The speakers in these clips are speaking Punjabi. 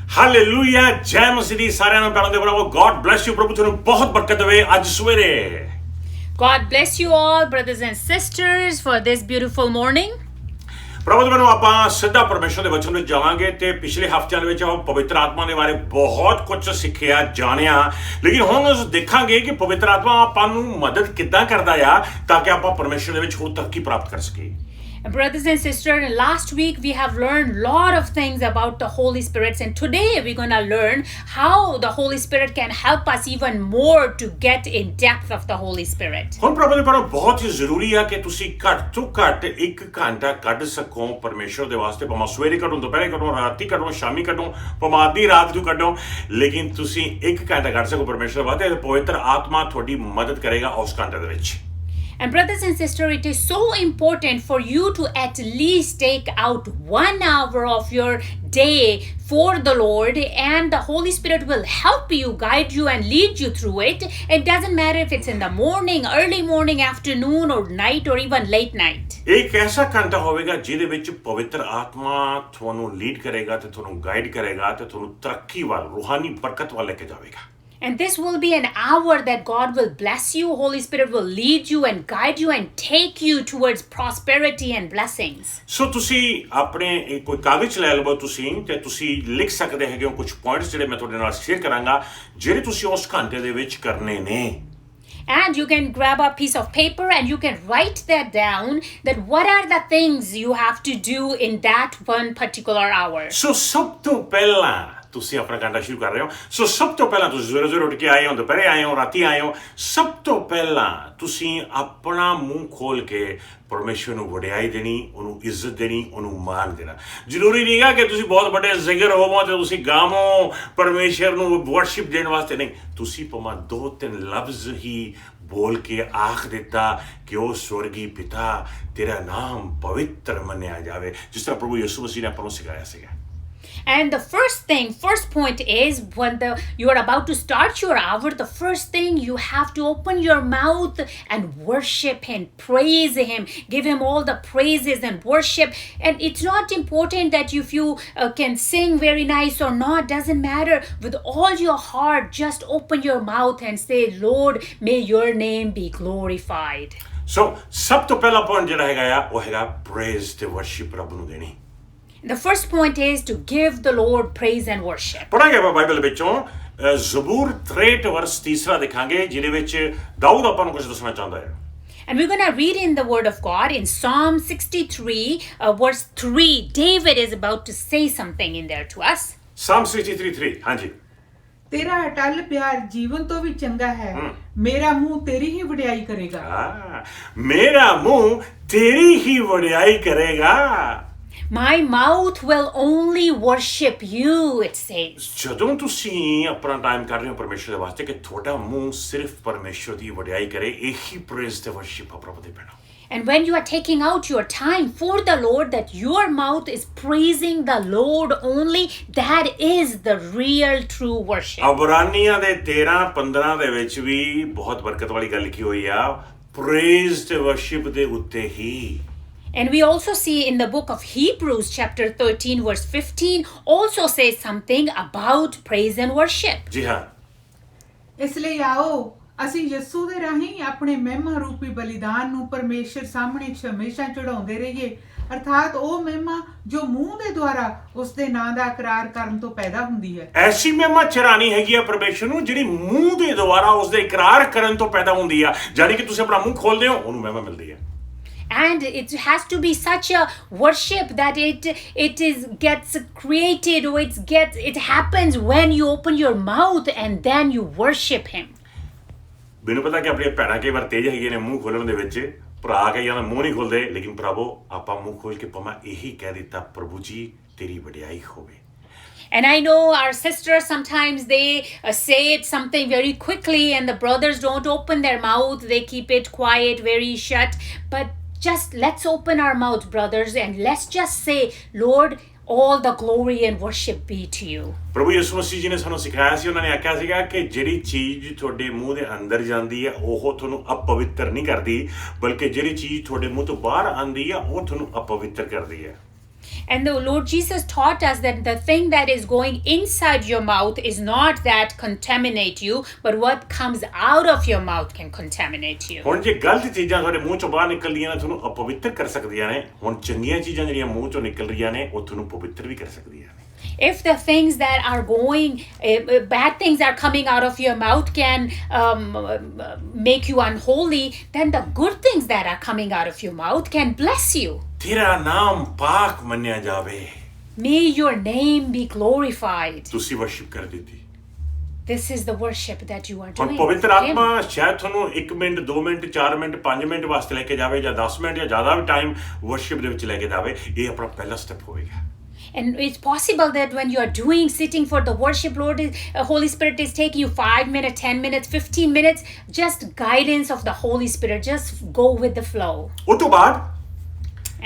ਹਾਲੇਲੂਇਆ ਜੈ ਮਸੀਹ ਦੀ ਸਾਰਿਆਂ ਨੂੰ ਪਿਆਰ ਦੇ ਭਰਾਵੋ ਗॉड ਬlesਸ ਯੂ ਪ੍ਰਭੂ ਤੁਹਾਨੂੰ ਬਹੁਤ ਬਰਕਤ ਦੇਵੇ ਅੱਜ ਸਵੇਰੇ God bless you all, brothers and sisters, for this beautiful morning. ਪ੍ਰਭੂ ਦੇ ਮੈਨੂੰ ਆਪਾਂ ਸਿੱਧਾ ਪਰਮੇਸ਼ਰ ਦੇ ਵਚਨ ਵਿੱਚ ਜਾਵਾਂਗੇ ਤੇ ਪਿਛਲੇ ਹਫ਼ਤਿਆਂ ਦੇ ਵਿੱਚ ਆਪਾਂ ਪਵਿੱਤਰ ਆਤਮਾ ਦੇ ਬਾਰੇ ਬਹੁਤ ਕੁਝ ਸਿੱਖਿਆ ਜਾਣਿਆ ਲੇਕਿਨ ਹੁਣ ਅਸੀਂ ਦੇਖਾਂਗੇ ਕਿ ਪਵਿੱਤਰ ਆਤਮਾ ਆਪਾਂ ਨੂੰ ਮਦਦ ਕਿੱਦਾਂ ਕਰਦਾ ਆ ਤਾਂ ਕਿ ਆਪਾਂ ਪਰਮੇਸ਼ਰ ਦੇ ਵਿੱਚ ਹੋਰ ਤਰੱਕੀ ਪ੍ਰਾਪਤ ਕਰ ਸਕੀਏ Brothers and sisters, last week we have learned a lot of things about the Holy Spirit, and today we're going to learn how the Holy Spirit can help us even more to get in depth of the Holy Spirit. ਹੁਣ ਪ੍ਰਭੂ ਦੇ ਪਰ ਬਹੁਤ ਹੀ ਜ਼ਰੂਰੀ ਆ ਕਿ ਤੁਸੀਂ ਘੱਟ ਤੋਂ ਘੱਟ 1 ਘੰਟਾ ਕੱਢ ਸਕੋ ਪਰਮੇਸ਼ਰ ਦੇ ਵਾਸਤੇ ਭਾਵੇਂ ਸਵੇਰੇ ਕੱਢੋ ਦੁਪਹਿਰੇ ਕੱਢੋ ਰਾਤੀ ਕੱਢੋ ਸ਼ਾਮੀ ਕੱਢੋ ਭਾਵੇਂ ਅੱਧੀ ਰਾਤ ਨੂੰ ਕੱਢੋ ਲੇਕਿਨ ਤੁਸੀਂ 1 ਘੰਟਾ ਕੱਢ ਸਕੋ ਪਰਮੇਸ਼ਰ ਦੇ ਵਾਸਤੇ ਪਵਿੱਤਰ ਆਤਮਾ ਤੁਹਾਡੀ ਮਦਦ ਕਰੇਗਾ ਉਸ ਘੰਟੇ ਦੇ ਵਿੱਚ And brothers and sisters, it is so important for you to at least take out 1 hour of your day for the Lord, and the Holy Spirit will help you, guide you and lead you through it. It doesn't matter if it's in the morning, early morning, afternoon or night or even late night. ਇੱਕ ਐਸਾ ਘੰਟਾ ਹੋਵੇਗਾ ਜਿਹਦੇ ਵਿੱਚ ਪਵਿੱਤਰ ਆਤਮਾ ਤੁਹਾਨੂੰ ਲੀਡ ਕਰੇਗਾ ਤੇ ਤੁਹਾਨੂੰ ਗਾਈਡ ਕਰੇਗਾ ਤੇ ਤੁਹਾਨੂੰ ਤਰੱਕੀ ਵੱਲ ਰੂਹਾਨੀ ਬਰਕਤ ਵੱਲ ਲੈ ਕੇ ਜਾਵੇਗਾ And this will be an hour that God will bless you. Holy Spirit will lead you and guide you and take you towards prosperity and blessings. ਸੋ ਤੁਸੀਂ ਆਪਣੇ ਕੋਈ ਕਾਗਜ਼ ਲੈ ਲਵੋ ਤੁਸੀਂ ਤੇ ਤੁਸੀਂ ਲਿਖ ਸਕਦੇ ਹੈਗੇ ਹੋ ਕੁਝ ਪੁਆਇੰਟਸ ਜਿਹੜੇ ਮੈਂ ਤੁਹਾਡੇ ਨਾਲ ਸ਼ੇਅਰ ਕਰਾਂਗਾ ਜਿਹੜੇ ਤੁਸੀਂ ਉਸ ਘੰਟੇ ਦੇ ਵਿੱਚ ਕਰਨੇ ਨੇ And you can grab a piece of paper and you can write that down, that what are the things you have to do in that one particular hour. ਸੋ ਸਭ ਤੋਂ ਪਹਿਲਾਂ ਤੁਸੀਂ ਆਪਣਾ ਘੰਟਾ ਸ਼ੁਰੂ ਕਰ ਰਹੇ ਹੋ ਸੋ ਸਭ ਤੋਂ ਪਹਿਲਾਂ ਤੁਸੀਂ ਸਵੇਰੇ ਉੱਠ ਕੇ ਆਏ ਹੋ ਦੁਪਹਿਰੇ ਆਏ ਹੋ ਰਾਤੀ ਆਏ ਹੋ ਸਭ ਤੋਂ ਪਹਿਲਾਂ ਤੁਸੀਂ ਆਪਣਾ ਮੂੰਹ ਖੋਲ ਕੇ ਪਰਮੇਸ਼ਰ ਨੂੰ ਵਡਿਆਈ ਦੇਣੀ ਉਹਨੂੰ ਇੱਜ਼ਤ ਦੇਣੀ ਉਹਨੂੰ ਮਾਣ ਦੇਣਾ ਜ਼ਰੂਰੀ ਨਹੀਂ ਹੈ ਕਿ ਤੁਸੀਂ ਬਹੁਤ ਵੱਡੇ ਜ਼ਿੰਗਰ ਹੋਵੋ ਤੇ ਤੁਸੀਂ ਗਾਵੋ ਪਰਮੇਸ਼ਰ ਨੂੰ ਵਰਸ਼ਿਪ ਦੇਣ ਵਾਸਤੇ ਨਹੀਂ ਤੁਸੀਂ ਭਾਵੇਂ 2-3 ਲਫ਼ਜ਼ ਹੀ ਬੋਲ ਕੇ ਆਖ ਦਿੱਤਾ ਕਿ ਉਹ ਸਵਰਗੀ ਪਿਤਾ ਤੇਰਾ ਨਾਮ ਪਵਿੱਤਰ ਮੰਨਿਆ ਜਾਵੇ ਜਿਸ ਤਰ੍ਹਾਂ ਪ੍ਰਭੂ ਯਿਸੂ ਮਸੀਹ ਨੇ ਆਪਾਂ ਨੂੰ ਸਿਖਾਇਆ ਸੀਗਾ And the first point is when you are about to start your hour, the first thing you have to open your mouth and worship Him, praise Him, give Him all the praises and worship. And it's not important that if you can sing very nice or not, doesn't matter. With all your heart, just open your mouth and say, Lord, may your name be glorified. So, ਸਭ ਤੋਂ ਪਹਿਲਾ ਪੁਆਇੰਟ ਜਿਹੜਾ ਹੈਗਾ ਆ ਉਹ ਹੈਗਾ praise ਤੇ worship ਰੱਬ ਨੂੰ ਦੇਣੀ The first point is to give the Lord praise and worship. ਪੜਾਂਗੇ ਆਪਾਂ ਬਾਈਬਲ ਵਿੱਚੋਂ ਜ਼ਬੂਰ 63 ਵਰਸ 3 ਦੇਖਾਂਗੇ ਜਿਹਦੇ ਵਿੱਚ ਦਾਊਦ ਆਪਾਂ ਨੂੰ ਕੁਝ ਦੱਸਣਾ ਚਾਹੁੰਦਾ ਹੈ And we're going to read in the Word of God in Psalm 63, verse 3. David is about to say something in there to us. Psalm 63:3 ਹਾਂਜੀ ਤੇਰਾ ਅਟਲ ਪਿਆਰ ਜੀਵਨ ਤੋਂ ਵੀ ਚੰਗਾ ਹੈ ਮੇਰਾ ਮੂੰਹ ਤੇਰੀ ਹੀ ਵਡਿਆਈ ਕਰੇਗਾ ਮੇਰਾ ਮੂੰਹ ਤੇਰੀ ਹੀ ਵਡਿਆਈ ਕਰੇਗਾ My mouth will only worship you, it says. ਜਦੋਂ ਤੁਸੀਂ ਆਪਣਾ ਟਾਈਮ ਕਰ ਰਹੇ ਹੋ ਪਰਮੇਸ਼ਰ ਦੇ ਵਾਸਤੇ ਕਿ ਤੁਹਾਡਾ ਮੂੰਹ ਸਿਰਫ ਪਰਮੇਸ਼ਰ ਦੀ ਵਡਿਆਈ ਕਰੇ ਇਹੀ ਪ੍ਰੇਜ਼ ਤੇ ਵਰਸ਼ਿਪ ਆ ਪ੍ਰਭੂ ਦੇ ਪੈਣਾ And when you are taking out your time for the Lord, that your mouth is praising the Lord only, that is the real true worship. ਅਬਰਾਨੀਆਂ ਦੇ 13-15 ਦੇ ਵਿੱਚ ਵੀ ਬਹੁਤ ਬਰਕਤ ਵਾਲੀ ਗੱਲ ਲਿਖੀ ਹੋਈ ਆ ਪ੍ਰੇਜ਼ ਤੇ ਵਰਸ਼ਿਪ ਦੇ ਉੱਤੇ ਹੀ And we also see in the book of Hebrews chapter 13 verse 15 also says something about praise and worship. ਜੀ ਹਾਂ ਇਸ ਲਈ ਆਓ ਅਸੀਂ ਯਿਸੂ ਦੇ ਰਾਹੀਂ ਆਪਣੇ ਮਹਿਮਾ ਰੂਪੀ ਬਲੀਦਾਨ ਨੂੰ ਪਰਮੇਸ਼ਰ ਸਾਹਮਣੇ ਹਮੇਸ਼ਾ ਚੜਾਉਂਦੇ ਰਹੀਏ ਅਰਥਾਤ ਉਹ ਮਹਿਮਾ ਜੋ ਮੂੰਹ ਦੇ ਦੁਆਰਾ ਉਸ ਦੇ ਨਾਂ ਦਾ ਇਕਰਾਰ ਕਰਨ ਤੋਂ ਪੈਦਾ ਹੁੰਦੀ ਹੈ ਐਸੀ ਮਹਿਮਾ ਚਰਾਣੀ ਹੈਗੀ ਆ ਪਰਮੇਸ਼ਰ ਨੂੰ ਜਿਹੜੀ ਮੂੰਹ ਦੇ ਦੁਆਰਾ ਉਸ ਦੇ ਇਕਰਾਰ ਕਰਨ ਤੋਂ ਪੈਦਾ ਹੁੰਦੀ ਆ ਜਾਨੀ ਕਿ ਤੁਸੀਂ ਆਪਣਾ ਮੂੰਹ ਖੋਲਦੇ ਹੋ ਉਹਨੂੰ ਮਹਿਮਾ ਮਿਲਦੀ ਹੈ And it has to be such a worship that it gets created, or it happens when you open your mouth and then you worship Him. ਮੈਨੂੰ ਪਤਾ ਕਿ ਆਪਣੀਆਂ ਭੈਣਾਂ ਕਈ ਵਾਰ ਤੇਜ਼ ਹੈਗੀਆਂ ਨੇ ਮੂੰਹ ਖੋਲਣ ਦੇ ਵਿੱਚ ਭਰਾ ਕਈਆਂ ਦਾ ਮੂੰਹ ਨਹੀਂ ਖੋਲਦੇ ਲੇਕਿਨ ਪ੍ਰਭੂ ਆਪਾਂ ਮੂੰਹ ਖੋਲ ਕੇ ਭਾਵੇਂ ਇਹੀ ਕਹਿ ਦਿੱਤਾ ਪ੍ਰਭੂ ਜੀ ਤੇਰੀ ਵਡਿਆਈ ਹੋਵੇ And I know our sisters sometimes they say it something very quickly and the brothers don't open their mouth, they keep it quiet, very shut, but just let's open our mouth, brothers, and let's just say, Lord, all the glory and worship be to you. ਪ੍ਰਭੂ ਯਿਸੂ ਮਸੀਹ ਜੀ ਨੇ ਸਾਨੂੰ ਸਿਖਾਇਆ ਸੀ ਉਹਨਾਂ ਨੇ ਆਖਿਆ ਸੀਗਾ ਕਿ ਜਿਹੜੀ ਚੀਜ਼ ਤੁਹਾਡੇ ਮੂੰਹ ਦੇ ਅੰਦਰ ਜਾਂਦੀ ਹੈ ਉਹ ਤੁਹਾਨੂੰ ਅਪਵਿੱਤਰ ਨਹੀਂ ਕਰਦੀ ਬਲਕਿ ਜਿਹੜੀ ਚੀਜ਼ ਤੁਹਾਡੇ ਮੂੰਹ ਤੋਂ ਬਾਹਰ ਆਉਂਦੀ ਹੈ ਉਹ ਤੁਹਾਨੂੰ ਅਪਵਿੱਤਰ ਕਰਦੀ ਹੈ And the Lord Jesus taught us that the thing that is going inside your mouth is not that contaminate you, but what comes out of your mouth can contaminate you. ਹੁਣ ਜੇ ਗਲਤ ਚੀਜ਼ਾਂ ਤੁਹਾਡੇ ਮੂੰਹ ਚੋਂ ਬਾਹਰ ਨਿਕਲਦੀਆਂ ਨੇ ਤੁਹਾਨੂੰ ਅਪਵਿੱਤਰ ਕਰ ਸਕਦੀਆਂ ਨੇ, ਹੁਣ ਚੰਗੀਆਂ ਚੀਜ਼ਾਂ ਜਿਹੜੀਆਂ ਮੂੰਹ ਚੋਂ ਨਿਕਲ ਰਹੀਆਂ ਨੇ ਉਹ ਤੁਹਾਨੂੰ ਪਵਿੱਤਰ ਵੀ ਕਰ ਸਕਦੀਆਂ ਨੇ। If the things that are going, bad things are coming out of your mouth can make you unholy, then the good things that are coming out of your mouth can bless you. ਤੇਰਾ ਨਾਮ ਪਾਕ ਮੰਨਿਆ ਜਾਵੇ। May your name be glorified. ਤੁਸੀਂ ਵਰਸ਼ਿਪ ਕਰ ਦਿੱਤੀ। This is the worship that you are ਹੁਣ doing. ਪਵਿੱਤਰ for Him. ਆਤਮਾ ਸ਼ਾਇਦ ਤੁਹਾਨੂੰ 1 ਮਿੰਟ 2 ਮਿੰਟ 4 ਮਿੰਟ 5 ਮਿੰਟ ਵਾਸਤੇ ਲੈ ਕੇ ਜਾਵੇ ਜਾਂ 10 ਮਿੰਟ ਜਾਂ ਜ਼ਿਆਦਾ ਵੀ ਟਾਈਮ ਵਰਸ਼ਿਪ ਦੇ ਵਿੱਚ ਲੈ ਕੇ ਜਾਵੇ, ਇਹ ਆਪਣਾ ਪਹਿਲਾ ਸਟੈਪ ਹੋਵੇਗਾ। And it's possible that when you are sitting for the worship, Lord, Holy Spirit is taking you 5 minutes, 10 minutes, 15 minutes, just guidance of the Holy Spirit. Just go with the flow. ਉਸ ਤੋਂ ਬਾਅਦ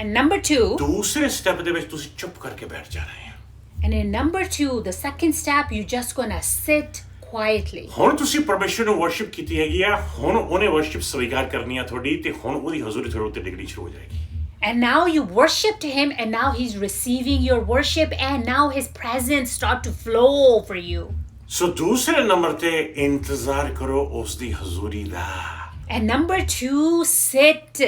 And number 2, ਦੂਸਰੇ ਸਟੈਪ ਦੇ ਵਿੱਚ ਤੁਸੀਂ ਚੁੱਪ ਕਰਕੇ ਬੈਠ ਜਾਣਾ ਹੈ। and in number 2, the second step, you're just gonna sit quietly. ਹੁਣ ਤੁਸੀਂ ਪਰਮੇਸ਼ਰ ਨੂੰ ਵਰਸ਼ਿਪ ਕੀਤੀ ਹੈਗੀ ਆ, ਹੁਣ ਉਹਨੇ ਵਰਸ਼ਿਪ ਸਵੀਕਾਰ ਕਰਨੀ ਆ ਤੁਹਾਡੀ, ਤੇ ਹੁਣ ਉਹਦੀ ਹਜ਼ੂਰੀ ਤੁਹਾਡੇ ਉੱਤੇ ਡਿੱਗਣੀ ਸ਼ੁਰੂ ਹੋ ਜਾਏਗੀ। And now you worshiped Him, and now He's receiving your worship, and now His presence start to flow over you. ਸੋ ਦੂਸਰੇ ਨੰਬਰ ਤੇ ਇੰਤਜ਼ਾਰ ਕਰੋ ਉਸ ਦੀ ਹਜ਼ੂਰੀ ਦਾ। And number 2, sit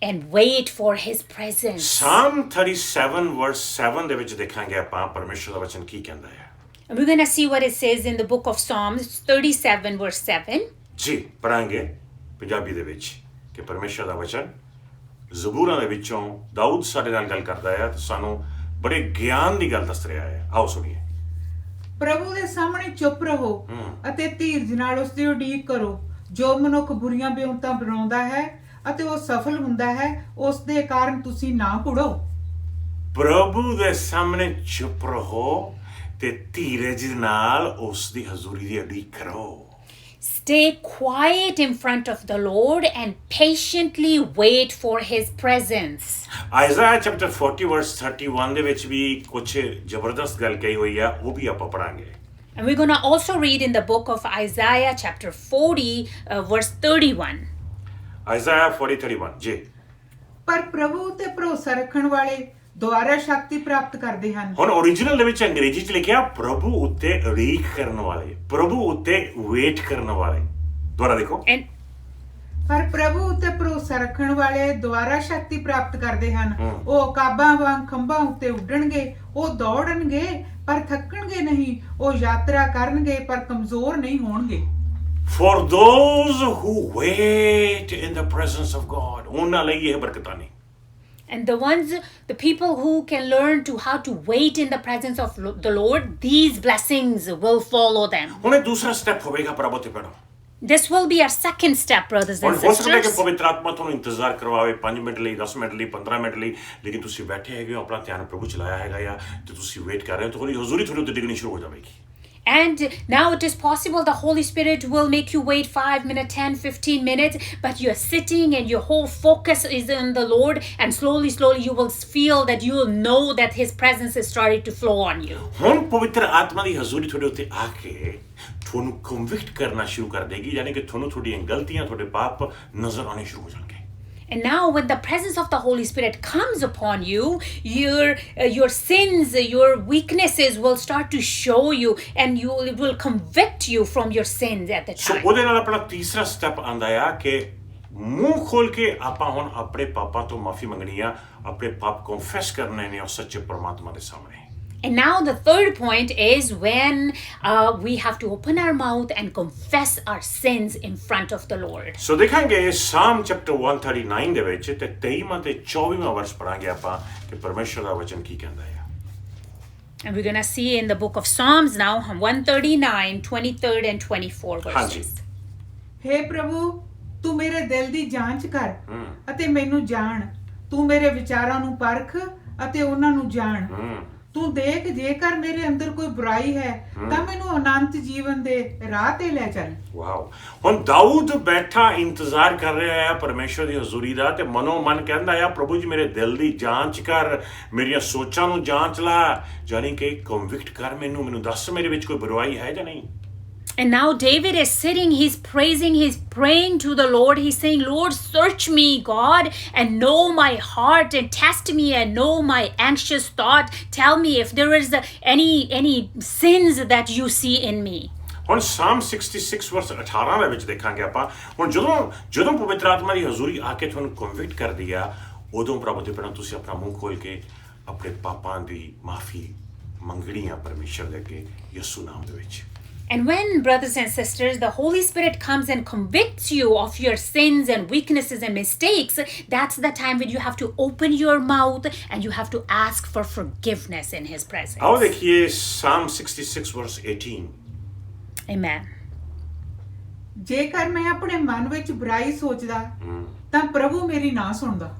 and wait for His presence. Psalm 37 verse 7 ਦੇ ਵਿੱਚ ਦੇਖਾਂਗੇ ਆਪਾਂ ਪਰਮੇਸ਼ਰ ਦਾ ਵਚਨ ਕੀ ਕਹਿੰਦਾ ਹੈ। And we're going to see what it says in the book of Psalms 37 verse 7. ਜੀ ਪੜਾਂਗੇ ਪੰਜਾਬੀ ਦੇ ਵਿੱਚ ਕਿ ਪਰਮੇਸ਼ਰ ਦਾ ਵਚਨ ਜ਼ਬੂਰਾਂ ਦੇ ਵਿੱਚੋਂ ਦਾਊਦ ਸਾਡੇ ਨਾਲ ਗੱਲ ਕਰਦਾ ਹੈ ਤੇ ਸਾਨੂੰ ਬੜੇ ਗਿਆਨ ਦੀ ਗੱਲ ਦੱਸ ਰਿਹਾ ਹੈ। ਆਓ ਸੁਣੀਏ। ਪ੍ਰਭੂ ਦੇ ਸਾਹਮਣੇ ਚੁੱਪ ਰਹੋ ਅਤੇ ਧੀਰਜ ਨਾਲ ਉਸ ਦੀ ਉਡੀਕ ਕਰੋ। ਜੋ ਮਨੁੱਖ ਬੁਰੀਆਂ ਬਿਉਂਤਾਂ ਬਣਾਉਂਦਾ ਹੈ ਅਤੇ ਉਹ ਸਫਲ ਹੁੰਦਾ ਹੈ, ਉਸ ਦੇ ਕਾਰਨ ਤੁਸੀਂ ਨਾ ਕੁੜੋ। ਪ੍ਰਭੂ ਦੇ ਸਾਹਮਣੇ ਚੁੱਪ ਰਹੋ ਤੇ ਧੀਰਜ ਨਾਲ ਉਸ ਦੀ ਹਜ਼ੂਰੀ ਦੀ ਉਡੀਕ ਕਰੋ। Stay quiet in front of the Lord and patiently wait for His presence. Isaiah chapter 40 verse 31 ਦੇ ਵਿੱਚ ਵੀ ਕੁਝ ਜ਼ਬਰਦਸਤ ਗੱਲ ਕਹੀ ਹੋਈ ਆ, ਉਹ ਵੀ ਆਪਾਂ ਪੜਾਂਗੇ। And we're going to also read in the book of Isaiah chapter 40 verse 31. Isaiah 40:31 ਜੀ। ਪਰ ਪ੍ਰਭੂ ਤੇ ਭਰੋਸਾ ਰੱਖਣ ਵਾਲੇ ਦੁਆਰਾ ਸ਼ਕਤੀ ਪ੍ਰਾਪਤ ਕਰਦੇ ਹਨ। ਹੁਣ ਓਰੀਜਨਲ ਦੇ ਵਿੱਚ ਅੰਗਰੇਜ਼ੀ ਚ ਲਿਖਿਆ ਪ੍ਰਭੂ ਉੱਤੇ ਉਡੀਕ ਕਰਨ ਵਾਲੇ, ਪ੍ਰਭੂ ਉੱਤੇ ਵੇਟ ਕਰਨ ਵਾਲੇ। ਦੁਬਾਰਾ ਦੇਖੋ। And ਪਰ ਪ੍ਰਭੂ ਉੱਤੇ ਭਰੋਸਾ ਰੱਖਣ ਵਾਲੇ ਦੁਆਰਾ ਸ਼ਕਤੀ ਪ੍ਰਾਪਤ ਕਰਦੇ ਹਨ। ਉਹ ਕਾਬਾਂ ਵਾਂਗ ਖੰਭਾਂ ਉੱਤੇ ਉੱਡਣਗੇ, ਉਹ ਦੌੜਨਗੇ ਪਰ ਥੱਕਣਗੇ ਨਹੀਂ, ਉਹ ਯਾਤਰਾ ਕਰਨਗੇ ਪਰ ਕਮਜ਼ੋਰ ਨਹੀਂ ਹੋਣਗੇ। For those who wait in the presence of God, ਉਹਨਾਂ ਲਈ ਇਹ ਬਰਕਤਾਂ ਨੇ। And the people who can learn to how to wait in the presence of the Lord, these blessings will follow them. ਹੁਣ ਇਹ ਦੂਸਰਾ ਸਟੈਪ ਹੋਵੇਗਾ ਪ੍ਰਭੂ ਤੇ ਪੈਣਾ। This will be our second step, brothers ਹੁਣ and ਹੋ ਸਕਦਾ ਹੈ ਕਿ sisters. ਪਵਿੱਤਰ ਆਤਮਾ ਤੁਹਾਨੂੰ ਇੰਤਜ਼ਾਰ ਕਰਵਾਵੇ 5 ਮਿੰਟ ਲਈ, 10 ਮਿੰਟ ਲਈ, 15 ਮਿੰਟ ਲਈ, ਲੇਕਿਨ ਤੁਸੀਂ ਬੈਠੇ ਹੈਗੇ ਹੋ, ਆਪਣਾ ਧਿਆਨ ਪ੍ਰਭੂ ਚ ਲਾਇਆ ਹੈਗਾ ਜਾਂ ਤੇ ਤੁਸੀਂ ਵੇਟ ਕਰ ਰਹੇ ਹੋ, ਤੁਹਾਡੀ ਹਜ਼ੂਰੀ ਤੁਹਾਡੇ ਉੱਤੇ ਡਿੱਗਣੀ ਸ਼ੁਰੂ ਹੋ ਜਾਵੇਗੀ। And now it is possible the Holy Spirit will make you wait 5 minutes, 10, 15 minutes, but you're sitting and your whole focus is in the Lord, and slowly you will feel that you will know that His presence is starting to flow on you. ਹੁਣ ਪਵਿੱਤਰ ਆਤਮਾ ਦੀ ਹਜ਼ੂਰੀ ਤੁਹਾਡੇ ਉੱਤੇ ਆ ਕੇ ਤੁਹਾਨੂੰ ਕਨਵਿਕਟ ਕਰਨਾ ਸ਼ੁਰੂ ਕਰ ਦੇਗੀ, ਯਾਨੀ ਕਿ ਤੁਹਾਨੂੰ ਤੁਹਾਡੀਆਂ ਗਲਤੀਆਂ, ਤੁਹਾਡੇ ਪਾਪ ਨਜ਼ਰ ਆਉਣੇ ਸ਼ੁਰੂ ਹੋ ਜਾਣਗੇ। And now when the presence of the Holy Spirit comes upon you, your sins, your weaknesses will start to show you, and it will convict you from your sins at the so time. ਉਹਦੇ ਨਾਲ ਆਪਣਾ ਤੀਸਰਾ ਸਟੈਪ ਆਂਦਾ ਆ ਕਿ ਮੂੰਹ ਖੋਲ ਕੇ ਆਪਾਂ ਹੁਣ ਆਪਣੇ ਪਾਪਾਂ ਤੋਂ ਮਾਫੀ ਮੰਗਣੀ ਆ, ਆਪਣੇ ਪਾਪ ਕਨਫੈਸ ਕਰਨੇ ਨੇ ਉਸ ਸੱਚੇ ਪਰਮਾਤਮਾ ਦੇ ਸਾਹਮਣੇ। And now the third point is when we have to open our mouth and confess our sins in front of the Lord. ਸੋ ਦੇਖਾਂਗੇ Psalm chapter 139 ਦੇ ਵਿੱਚ ਤੇ 23ਵਾਂ ਤੇ 24ਵਾਂ ਵਰਸ ਪੜਾਂਗੇ ਆਪਾਂ ਕਿ ਪਰਮੇਸ਼ਰ ਦਾ ਵਚਨ ਕੀ ਕਹਿੰਦਾ ਹੈ। And we're going to see in the book of Psalms now 139, 23rd and 24 verses. हे ਪ੍ਰਭੂ, ਤੂੰ ਮੇਰੇ ਦਿਲ ਦੀ ਜਾਂਚ ਕਰ ਅਤੇ ਮੈਨੂੰ ਜਾਣ। ਤੂੰ ਮੇਰੇ ਵਿਚਾਰਾਂ ਨੂੰ ਪਰਖ ਅਤੇ ਉਹਨਾਂ ਨੂੰ ਜਾਣ। ਤੂੰ ਦੇਖ ਜੇਕਰ ਮੇਰੇ ਅੰਦਰ ਕੋਈ ਬੁਰਾਈ ਹੈ ਤਾਂ ਮੈਨੂੰ ਅਨੰਤ ਜੀਵਨ ਦੇ ਰਾਹ ਤੇ ਲੈ ਚੱਲ। ਵਾਓ। ਹੁਣ ਦਾਊਦ ਬੈਠਾ ਇੰਤਜ਼ਾਰ ਕਰ ਰਿਹਾ ਹੈ ਪਰਮੇਸ਼ਰ ਦੀ ਹਜ਼ੂਰੀ ਦਾ ਤੇ ਮਨੋ ਮਨ ਕਹਿੰਦਾ ਆ ਪ੍ਰਭੂ ਜੀ ਮੇਰੇ ਦਿਲ ਦੀ ਜਾਂਚ ਕਰ, ਮੇਰੀਆਂ ਸੋਚਾਂ ਨੂੰ ਜਾਂਚ ਲਾ, ਯਾਨੀ ਕਿ ਕਨਵਿਕਟ ਕਰ ਮੈਨੂੰ ਦੱਸ ਮੇਰੇ ਵਿੱਚ ਕੋਈ ਬੁਰਾਈ ਹੈ ਜਾਂ ਨਹੀਂ। And now David is sitting, he's praising, he's praying to the Lord. He's saying, Lord, search me, God, and know my heart, and test me and know my anxious thought. Tell me if there is any sins that you see in me. ਹੁਣ ਸਾਮ 66 ਵਰਸ 18 ਦੇ ਵਿੱਚ ਦੇਖਾਂਗੇ ਆਪਾਂ ਹੁਣ ਜਦੋਂ ਪਵਿੱਤਰ ਆਤਮਾ ਦੀ ਹਜ਼ੂਰੀ ਆ ਕੇ ਤੁਹਾਨੂੰ ਕਨਵਿਕਟ ਕਰਦੀ ਆ ਉਦੋਂ ਪ੍ਰਭੂ ਦੇ ਪਹਿਲਾਂ ਤੁਸੀਂ ਆਪਣਾ ਮੂੰਹ ਖੋਲ ਕੇ ਆਪਣੇ ਪਾਪਾਂ ਦੀ ਮਾਫੀ ਮੰਗਣੀ ਆ ਪਰਮੇਸ਼ਰ ਦੇ ਅੱਗੇ ਯਿਸੂ ਨਾਮ ਦੇ ਵਿੱਚ And when, brothers and sisters, the Holy Spirit comes and convicts you of your sins and weaknesses and mistakes, that's the time when you have to open your mouth and you have to ask for forgiveness in His presence. ਆਓ ਦੇਖੀਏ ਸਾਮ 66 ਵਰਸ 18 Amen. ਜੇਕਰ ਮੈਂ ਆਪਣੇ ਮਨ ਵਿੱਚ ਬੁਰਾਈ ਸੋਚਦਾ ਤਾਂ ਪ੍ਰਭੂ ਮੇਰੀ ਨਾ ਸੁਣਦਾ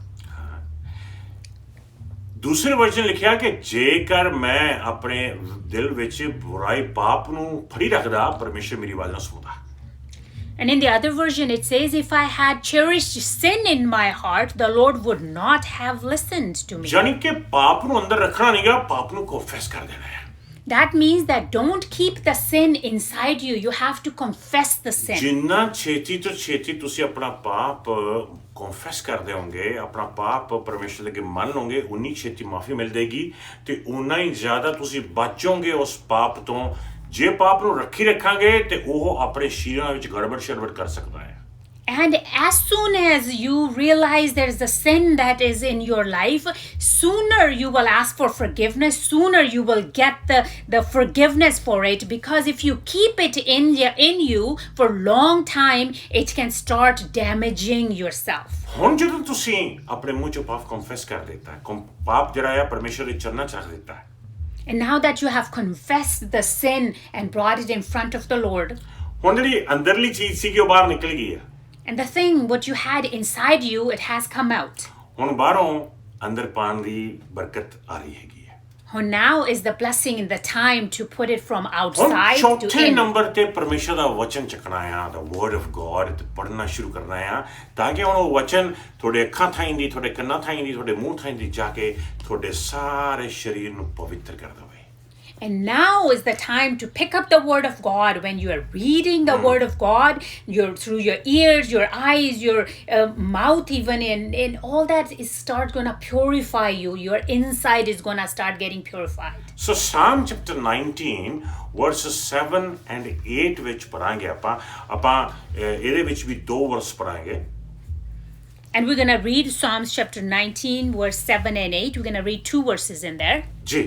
ਦੂਸਰੇ ਵਰਜਨ ਲਿਖਿਆ ਕਿ ਜੇਕਰ ਮੈਂ ਆਪਣੇ ਦਿਲ ਵਿੱਚ ਬੁਰਾਈ ਪਾਪ ਨੂੰ ਫੜੀ ਰੱਖਦਾ ਪਰਮੇਸ਼ਰ ਮੇਰੀ ਆਵਾਜ਼ ਨਾ ਸੁਣਦਾ And in the other version, it says, if I had cherished sin in my heart, the Lord would not have listened to me. ਯਾਨੀ ਕਿ ਪਾਪ ਨੂੰ ਅੰਦਰ ਰੱਖਣਾ ਨਹੀਂਗਾ ਪਾਪ ਨੂੰ ਕਨਫੈਸ ਕਰ ਦੇਣਾ ਹੈ That means that don't keep the sin inside you. You have to confess the sin. ਜਿੰਨਾ ਛੇਤੀ ਤੋਂ ਛੇਤੀ ਤੁਸੀਂ ਆਪਣਾ ਪਾਪ ਕਨਫੈਸ ਕਰਦੇ ਹੋਗੇ ਆਪਣਾ ਪਾਪ ਪਰਮੇਸ਼ਰ ਦੇ ਅੱਗੇ ਮੰਨ ਲਓਗੇ ਉਨੀ ਛੇਤੀ ਮਾਫੀ ਮਿਲ ਜਾਏਗੀ ਤੇ ਉਨਾ ਹੀ ਜ਼ਿਆਦਾ ਤੁਸੀਂ ਬਚੋਗੇ ਉਸ ਪਾਪ ਤੋਂ ਜੇ ਪਾਪ ਨੂੰ ਰੱਖੀ ਰੱਖਾਂਗੇ ਤੇ ਉਹ ਆਪਣੇ ਸ਼ਰੀਰਾਂ ਵਿੱਚ ਗੜਬੜ ਸ਼ਰਬੜ ਕਰ ਸਕਦਾ ਹੈ And as soon as you realize there is a sin that is in your life, sooner you will ask for forgiveness, sooner you will get the forgiveness for it. Because if you keep it in you for a long time, it can start damaging yourself. ਹੁਣ ਜਦੋਂ ਤੁਸੀਂ ਆਪਣੇ ਮੂੰਹ ਚੋਂ ਪਾਪ ਕਨਫੈਸ ਕਰ ਦਿੱਤਾ ਪਾਪ ਜਿਹੜਾ ਹੈ ਪਰਮੇਸ਼ਰ ਦੇ ਚਰਨਾਂ ਚ ਰੱਖ ਦਿੱਤਾ ਹੈ And now that you have confessed the sin and brought it in front of the Lord, ਹੁਣ ਜਿਹੜੀ ਅੰਦਰਲੀ ਚੀਜ਼ ਸੀ ਕਿ ਉਹ ਬਾਹਰ ਨਿਕਲ ਗਈ ਹੈ and the thing what you had inside you, it has come out. ਹੁਣ ਬਾਹਰੋਂ ਅੰਦਰ ਪਾਣ ਦੀ ਬਰਕਤ ਆ ਰਹੀ ਹੈਗੀ ਹੈ Now is the blessing in the time to put it from ਹੁਣ outside to ਚੌਥੇ in. ਨੰਬਰ ਤੇ ਪਰਮੇਸ਼ਰ ਦਾ ਵਚਨ ਚੱਕਣਾ ਆ ਦਾ ਵਰਡ ਆਫ ਗੋਡ ਤੇ ਪੜ੍ਹਨਾ ਸ਼ੁਰੂ ਕਰਨਾ ਆ ਤਾਂ ਕਿ ਹੁਣ ਉਹ ਵਚਨ ਤੁਹਾਡੇ ਅੱਖਾਂ ਥਾਈਂ ਦੀ ਤੁਹਾਡੇ ਕੰਨਾਂ ਥਾਈਂ ਦੀ ਤੁਹਾਡੇ ਮੂੰਹ ਥਾਈਂ ਦੀ ਜਾ ਕੇ ਤੁਹਾਡੇ ਸਾਰੇ ਸਰੀਰ ਨੂੰ ਪਵਿੱਤਰ ਕਰ ਦੇਵੇ And now is the time to pick up the word of God. When you are reading the word of God, you're through your ears, your eyes, your mouth even, and all that is start going to purify you. Your inside is going to start getting purified. So Psalm chapter 19 verses 7 and 8 ਵਿੱਚ ਪੜਾਂਗੇ ਆਪਾਂ ਇਹਦੇ ਵਿੱਚ ਵੀ ਦੋ ਵਰਸ ਪੜਾਂਗੇ And we're going to read Psalms chapter 19 verse 7 and 8. We're going to read two verses in there. ਜੀ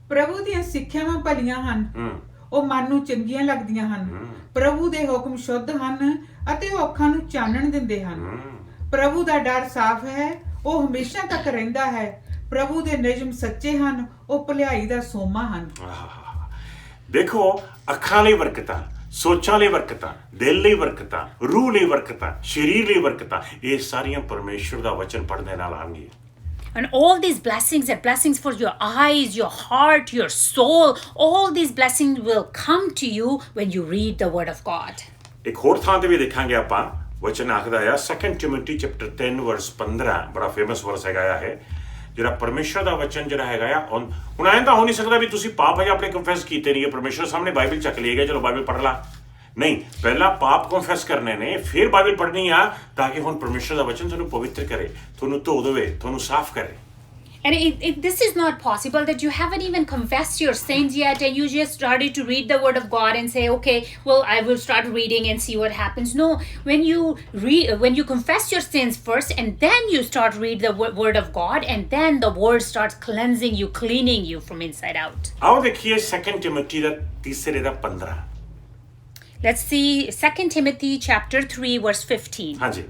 ਪ੍ਰਭੂ ਦੀਆਂ ਸਿੱਖਿਆਵਾਂ ਭਲੀਆਂ ਹਨ ਉਹ ਮਨ ਨੂੰ ਚੰਗੀਆਂ ਲੱਗਦੀਆਂ ਹਨ ਪ੍ਰਭੂ ਦੇ ਹੁਕਮ ਸ਼ੁੱਧ ਹਨ ਅਤੇ ਉਹ ਅੱਖਾਂ ਨੂੰ ਚਾਨਣ ਦਿੰਦੇ ਹਨ ਪ੍ਰਭੂ ਦਾ ਡਰ ਸਾਫ਼ ਹੈ ਉਹ ਹਮੇਸ਼ਾ ਤੱਕ ਰਹਿੰਦਾ ਹੈ ਪ੍ਰਭੂ ਦੇ ਨਿਯਮ ਸੱਚੇ ਹਨ ਉਹ ਭਲਾਈ ਦਾ ਸੋਮਾ ਹਨ ਦੇਖੋ ਅੱਖਾਂ ਲਈ ਬਰਕਤਾਂ ਸੋਚਾਂ ਲਈ ਬਰਕਤਾਂ ਦਿਲ ਲਈ ਬਰਕਤਾਂ ਰੂਹ ਲਈ ਬਰਕਤਾਂ ਸਰੀਰ ਲਈ ਬਰਕਤਾਂ ਇਹ ਸਾਰੀਆਂ ਪਰਮੇਸ਼ਰ ਦਾ ਵਚਨ ਪੜ੍ਹਨੇ ਨਾਲ ਆਉਣਗੀਆਂ And all these blessings are blessings for your eyes, your heart, your soul. All these blessings will come to you when you read the word of God. ਇੱਕ ਹੋਰ ਥਾਂ ਤੇ ਵੀ ਦੇਖਾਂਗੇ ਆਪਾਂ ਵਚਨ ਆਖਦਾ ਆ 2 ਟਿਮੋਥੀ ਚੈਪਟਰ 10 ਵਰਸ 15 ਬੜਾ ਫੇਮਸ ਵਰਸ ਹੈਗਾ ਆ ਇਹ ਜਿਹੜਾ ਪਰਮੇਸ਼ਰ ਦਾ ਵਚਨ ਜਿਹੜਾ ਹੈਗਾ ਆ ਹੁਣ ਐਂ ਤਾਂ ਹੋ ਨਹੀਂ ਸਕਦਾ ਵੀ ਤੁਸੀਂ ਪਾਪ ਹਜੇ ਆਪਣੇ ਕਨਫੈਸ ਕੀਤੇ ਨਹੀਂ ਪਰਮੇਸ਼ਰ ਸਾਹਮਣੇ ਬਾਈਬਲ ਚੱਕ ਲਈਏਗਾ ਚਲੋ ਬਾਈਬਲ ਪੜ੍ਹ ਲਾ ਨਹੀਂ ਪਹਿਲਾਂ ਪਾਪ ਕਨਫੈਸ ਕਰਨੇ ਨੇ ਫਿਰ ਬਾਈਬਲ ਪੜ੍ਹਨੀ ਆ ਤਾਂ ਕਿ ਹੁਣ ਪਰਮੇਸ਼ਰ ਦਾ ਵਚਨ ਤੁਹਾਨੂੰ ਪਵਿੱਤਰ ਕਰੇ ਤੁਹਾਨੂੰ ਧੋ ਦੇਵੇ ਤੁਹਾਨੂੰ ਸਾਫ਼ ਕਰੇ And this is not possible that you haven't even confessed your sins yet and you just started to read the word of God and say, okay, well, I will start reading and see what happens. No, when you confess your sins first and then you start read the word of God and then the word starts cleansing you, cleaning you from inside out. ਆਓ ਦੇਖੀਏ 2 ਟਿਮੋਥੀ ਦਾ ਤੀਸਰੇ ਦਾ 15 Let's see 2 Timothy chapter 3 verse 15. ਹਾਂਜੀ